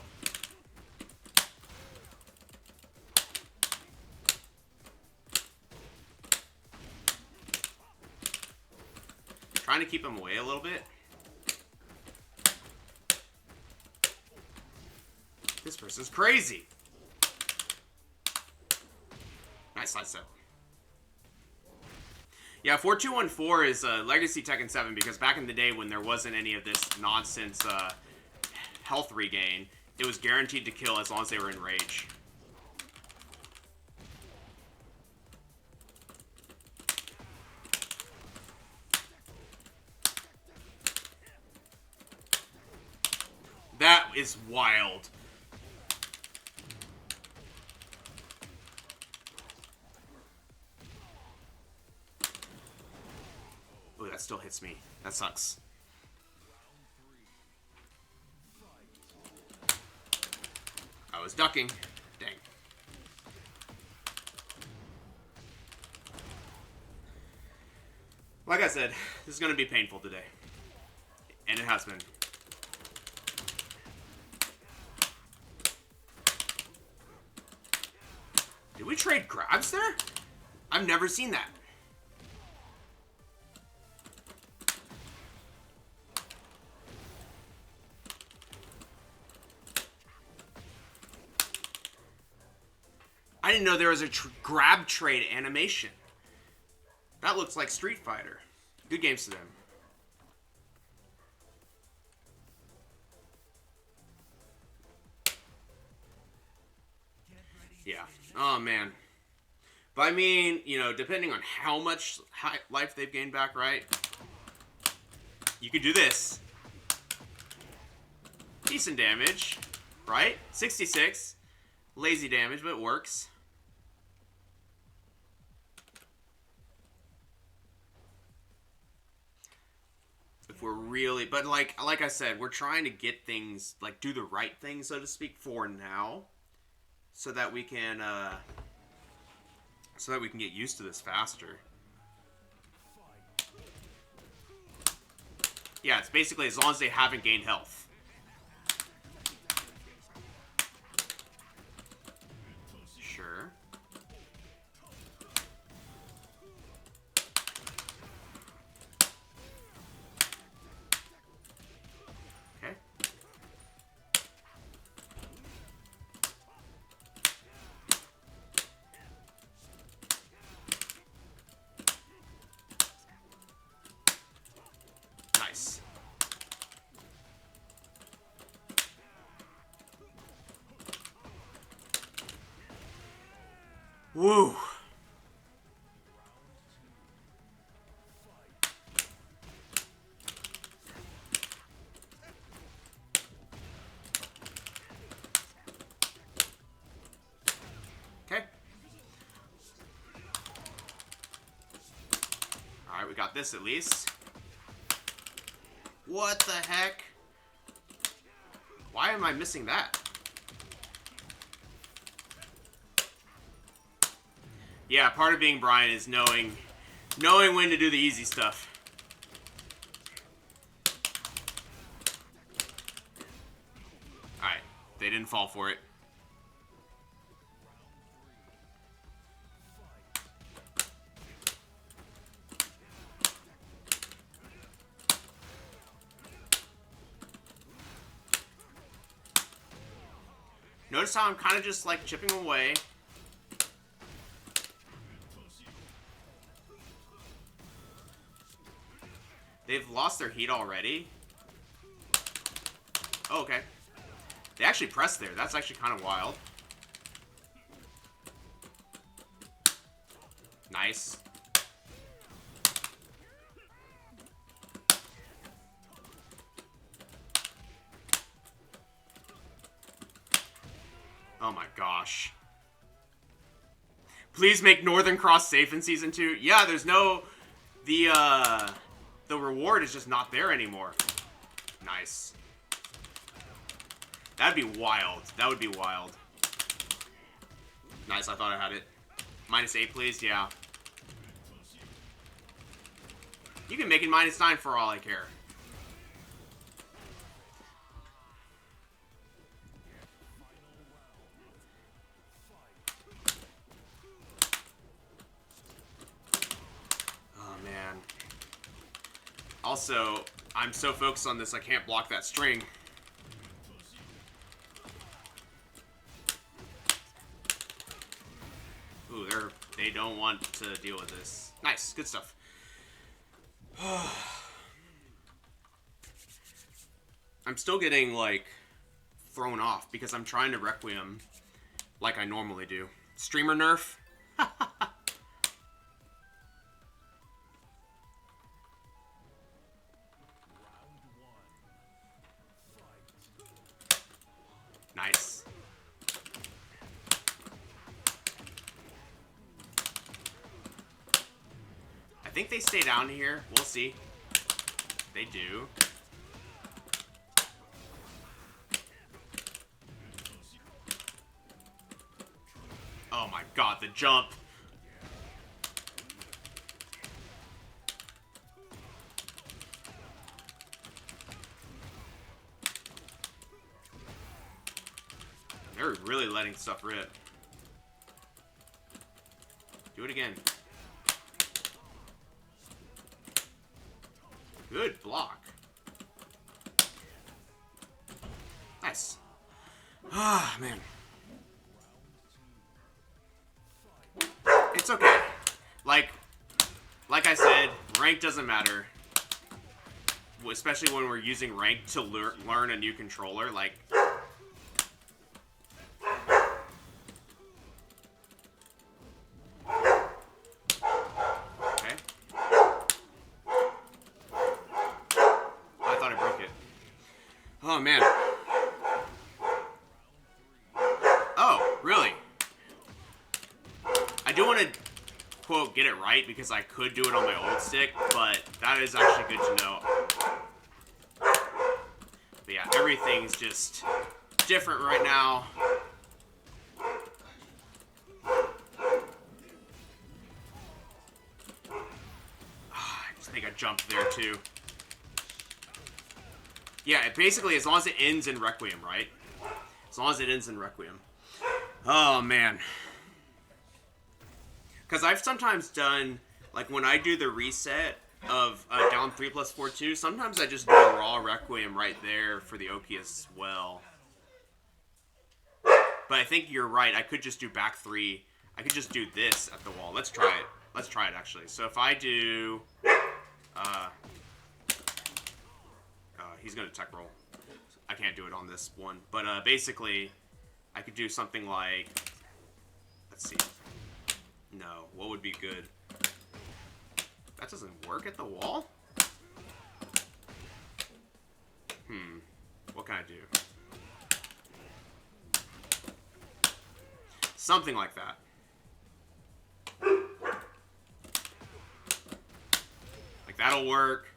Trying to keep him away a little bit. This person's crazy. Nice side step. Yeah, 4214 is Legacy Tekken 7 because back in the day when there wasn't any of this nonsense health regain, it was guaranteed to kill as long as they were in rage. That is wild. Oh, that still hits me. That sucks. I was ducking. Dang. Like I said, this is going to be painful today. And it has been. Did we trade grabs there? I've never seen that. I didn't know there was a grab trade animation. That looks like Street Fighter. Good games to them. Yeah. Oh, man. But I mean, you know, depending on how much life they've gained back, right? You could do this. Decent damage, right? 66. Lazy damage, but it works. If we're really... But like I said, we're trying to get things... Like, do the right thing, so to speak, for now. So that we can... So that we can get used to this faster. Yeah, it's basically as long as they haven't gained health. Sure. Okay. Nice. Woo. Okay. Alright, we got this at least. What the heck? Why am I missing that? Yeah, part of being Bryan is knowing when to do the easy stuff. Alright, they didn't fall for it. Notice how I'm kind of just like chipping away. They've lost their heat already. Oh, okay. They actually pressed there. That's actually kind of wild. Nice. Oh my gosh. Please make Northern Cross safe in Season 2. Yeah, there's no... The reward is just not there anymore. Nice. That'd be wild. That would be wild. Nice, I thought I had it. -8, please. Yeah. You can make it -9 for all I care. Oh, man. Also, I'm so focused on this, I can't block that string. Ooh, they don't want to deal with this. Nice, good stuff. I'm still getting, like, thrown off because I'm trying to Requiem like I normally do. Streamer nerf? Nice. I think they stay down here. We'll see. They do. Oh my god, the jump. They're really letting stuff rip. Do it again. Good block. Nice. Ah, man. It's okay. Like I said, rank doesn't matter. Especially when we're using rank to learn a new controller. Like, okay. I thought I broke it. Oh, man. Oh, really? I do want to, quote, get it right, because I could do it on my old stick, but that is actually good to know. But yeah, everything's just different right now. I just think I jumped there, too. Yeah, basically, as long as it ends in Requiem, right? As long as it ends in Requiem. Oh, man. Because I've sometimes done, like, when I do the reset of down 3+4-2, sometimes I just do a raw Requiem right there for the OP as well. But I think you're right. I could just do back 3. I could just do this at the wall. Let's try it. Let's try it, actually. So if I do... he's going to tech roll. I can't do it on this one. But basically, I could do something like... Let's see. No, what would be good? That doesn't work at the wall? What can I do? Something like that. Like, that'll work.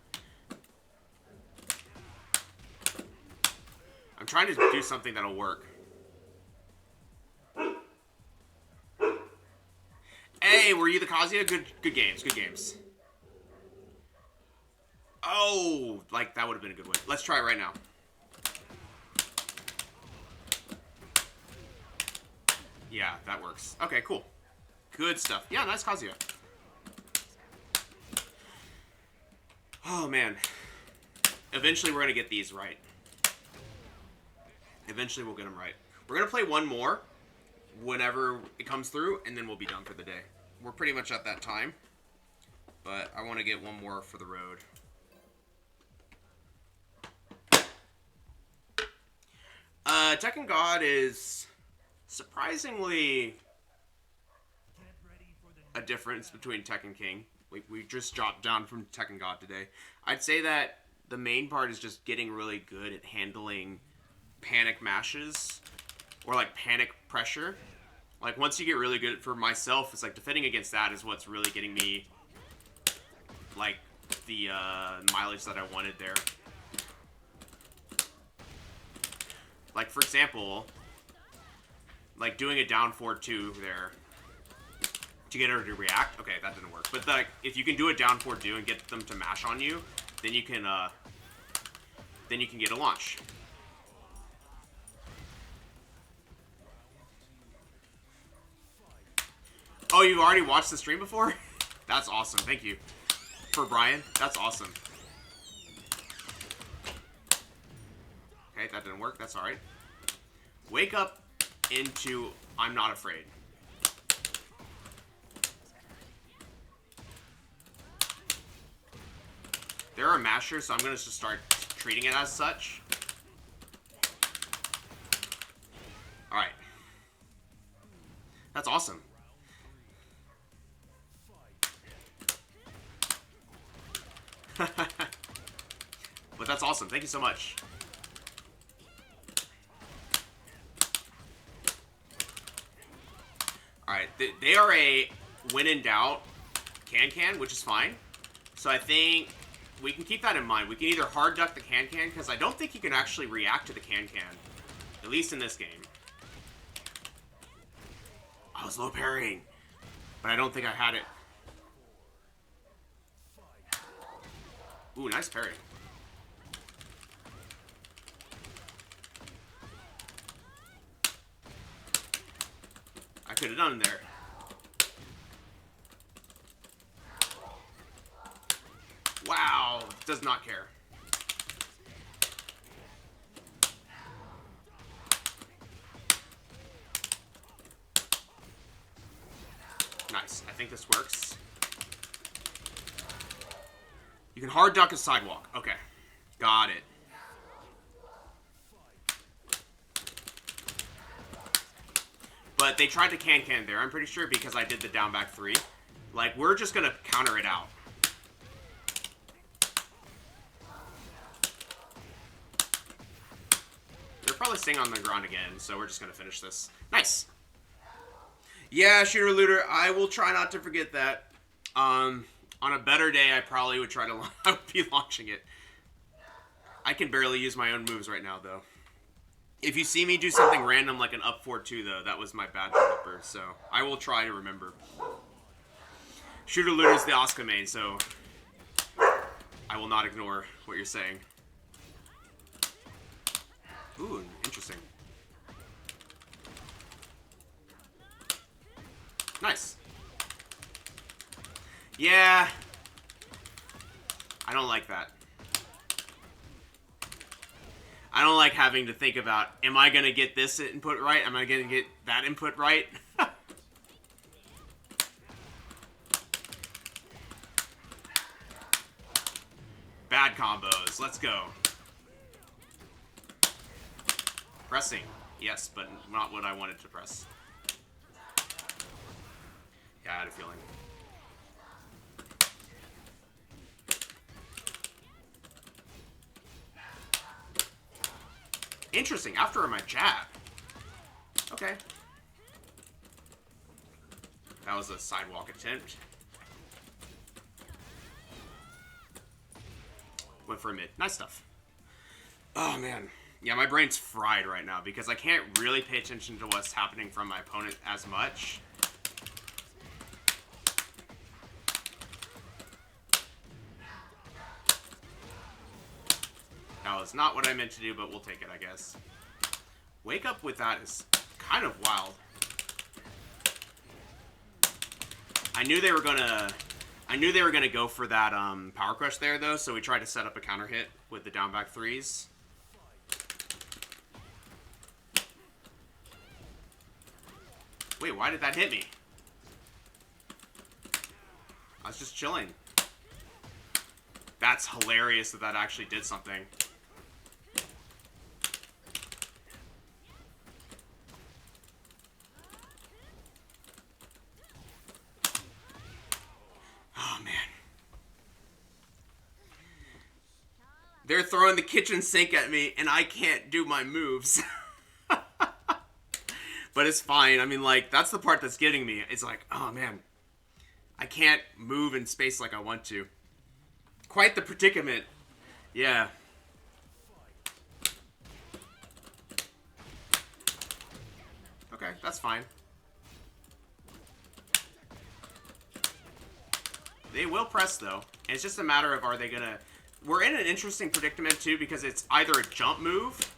I'm trying to do something that'll work. Hey, were you the Kazuya? Good games, good games. Oh, like, that would have been a good one. Let's try it right now. Yeah, that works. Okay, cool. Good stuff. Yeah, nice Kazuya. Oh, man. Eventually, we're going to get these right. Eventually, we'll get them right. We're going to play one more whenever it comes through, and then we'll be done for the day. We're pretty much at that time, but I want to get one more for the road. Tekken God is surprisingly a difference between Tekken King. We just dropped down from Tekken God today. I'd say that the main part is just getting really good at handling panic mashes or like panic pressure. Like once you get really good, for myself, it's like defending against that is what's really getting me like the mileage that I wanted there. Like for example, like doing a down 4-2 there to get her to react. Okay, that didn't work. But like if you can do a down 4-2 and get them to mash on you, then you can get a launch. Oh, you've already watched the stream before? That's awesome. Thank you. For Bryan, that's awesome. Okay, that didn't work. That's alright. Wake up into I'm not afraid. There are mashers, so I'm going to just start treating it as such. Alright. That's awesome. But that's awesome. Thank you so much. Alright, they are a when in doubt can, which is fine. So I think we can keep that in mind. We can either hard duck the can, because I don't think you can actually react to the can. At least in this game. I was low parrying, but I don't think I had it. Ooh, nice parry. I could have done there. Wow, does not care. Nice, I think this works. You can hard duck a sidewalk. Okay, got it. But they tried to can there, I'm pretty sure, because I did the down back 3. Like, we're just gonna counter it out. They're probably staying on the ground again, so we're just gonna finish this. Nice. Yeah, shooter looter, I will try not to forget that. On a better day, I probably would try to I would be launching it. I can barely use my own moves right now, though. If you see me do something random like an up 4-2, though, that was my bad developer, so I will try to remember. Shooter looter is the Asuka main, so I will not ignore what you're saying. Ooh, interesting. Nice. Yeah. I don't like that. I don't like having to think about, am I going to get this input right? Am I going to get that input right? Bad combos. Let's go. Pressing. Yes, but not what I wanted to press. Yeah, I had a feeling. Interesting. After my jab. Okay. That was a sidewalk attempt. Went for a mid. Nice stuff. Oh, man. Yeah, my brain's fried right now because I can't really pay attention to what's happening from my opponent as much. That was not what I meant to do, but we'll take it, I guess. Wake up with that is kind of wild. I knew they were gonna go for that power crush there, though, so we tried to set up a counter hit with the down back 3s. Wait, why did that hit me? I was just chilling. That's hilarious that that actually did something. Oh, man. They're throwing the kitchen sink at me, and I can't do my moves. But it's fine. I mean, like, that's the part that's getting me. It's like, oh man, I can't move in space like I want to. Quite the predicament. Yeah. Okay, that's fine. They will press, though. And it's just a matter of, are they gonna... We're in an interesting predicament, too, because it's either a jump move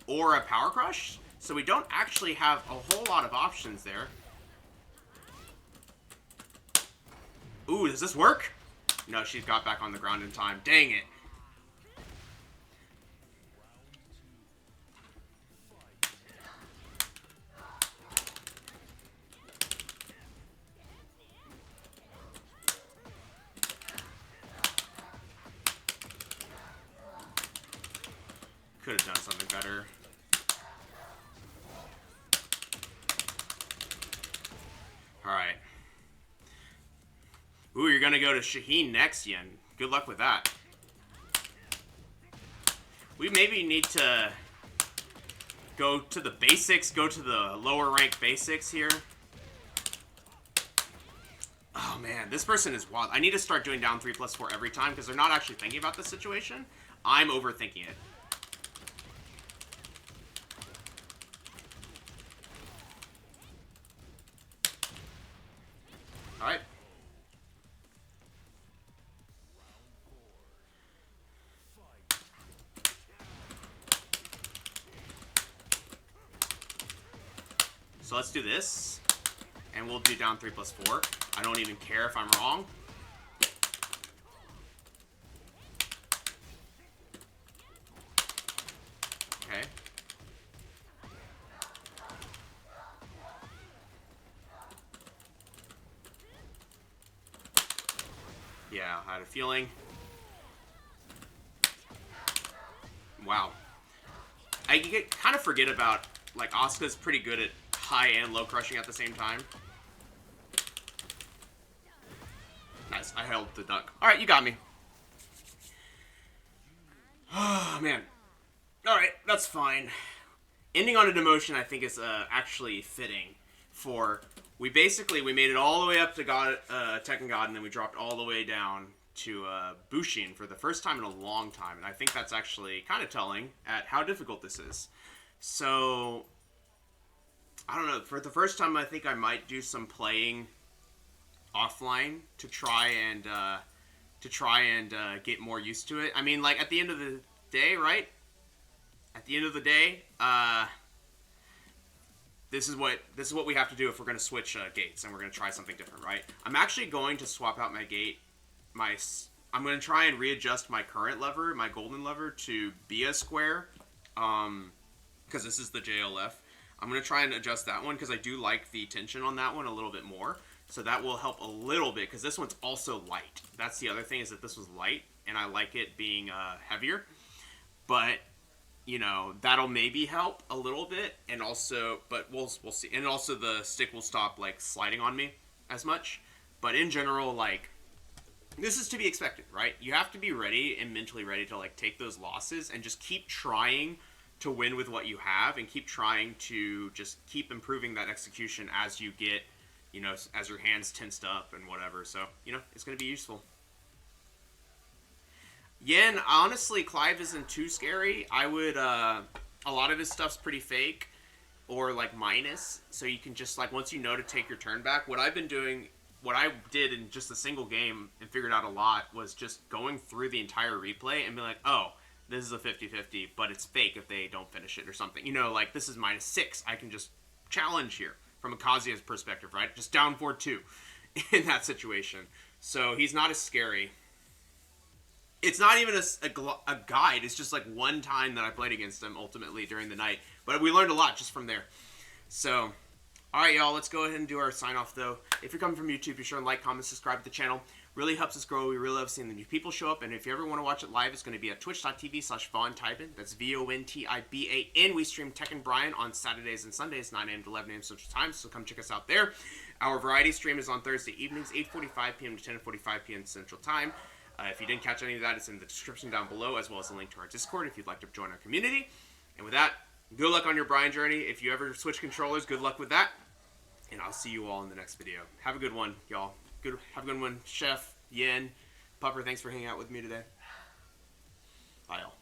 or a power crush. So we don't actually have a whole lot of options there. Ooh, does this work? No, she got back on the ground in time. Dang it. Could have done something better. Alright. Ooh, you're gonna go to Shaheen next, Yen. Good luck with that. We maybe need to go to the basics, go to the lower rank basics here. Oh man, this person is wild. I need to start doing down 3+4 every time because they're not actually thinking about the situation. I'm overthinking it. Alright. So let's do this. And we'll do down 3+4. I don't even care if I'm wrong. Okay. Yeah, I had a feeling. Wow. I kind of forget about, like, Asuka's pretty good at high and low crushing at the same time. Nice, I held the duck. Alright, you got me. Oh, man. Alright, that's fine. Ending on a demotion, I think, is actually fitting for... We made it all the way up to Tekken God, and then we dropped all the way down to Bushin for the first time in a long time. And I think that's actually kind of telling at how difficult this is. So, I don't know. For the first time, I think I might do some playing offline to try and get more used to it. I mean, like, at the end of the day, right? At the end of the day, this is what we have to do if we're going to switch gates, and we're going to try something different, right? I'm actually going to swap out my gate. I'm going to try and readjust my current lever, my golden lever, to be a square, because this is the JLF. I'm going to try and adjust that one, because I do like the tension on that one a little bit more. So that will help a little bit, because this one's also light. That's the other thing, is that this was light, and I like it being heavier. But... you know, that'll maybe help a little bit, and also, but we'll see. And also the stick will stop, like, sliding on me as much. But in general, like, this is to be expected, right? You have to be ready and mentally ready to, like, take those losses and just keep trying to win with what you have, and keep trying to just keep improving that execution as you get, you know, as your hands tensed up and whatever. So, you know, it's going to be useful. Yen, honestly, Clive isn't too scary. I would, a lot of his stuff's pretty fake, or, like, minus, so you can just, like, once you know to take your turn back, what I did in just a single game and figured out a lot was just going through the entire replay and be like, oh, this is a 50-50, but it's fake if they don't finish it or something. You know, like, this is -6. I can just challenge here from a Kazuya's perspective, right? Just down 4-2 in that situation. So he's not as scary. It's not even a guide. It's just like one time that I played against him ultimately during the night. But we learned a lot just from there. So, alright y'all, let's go ahead and do our sign off though. If you're coming from YouTube, be sure and like, comment, subscribe to the channel. Really helps us grow. We really love seeing the new people show up. And if you ever want to watch it live, it's going to be at twitch.tv/VonTiban. That's VONTIBAN. We stream Tekken Bryan on Saturdays and Sundays, 9 a.m. to 11 a.m. Central Time. So come check us out there. Our variety stream is on Thursday evenings, 8:45 p.m. to 10:45 p.m. Central Time. If you didn't catch any of that, it's in the description down below, as well as a link to our Discord if you'd like to join our community. And with that, Good luck on your Bryan journey. If you ever switch controllers, good luck with that. And I'll see you all in the next video. Have a good one, y'all. Have a good one, Chef, Yen, Pupper. Thanks for hanging out with me today. Bye, y'all.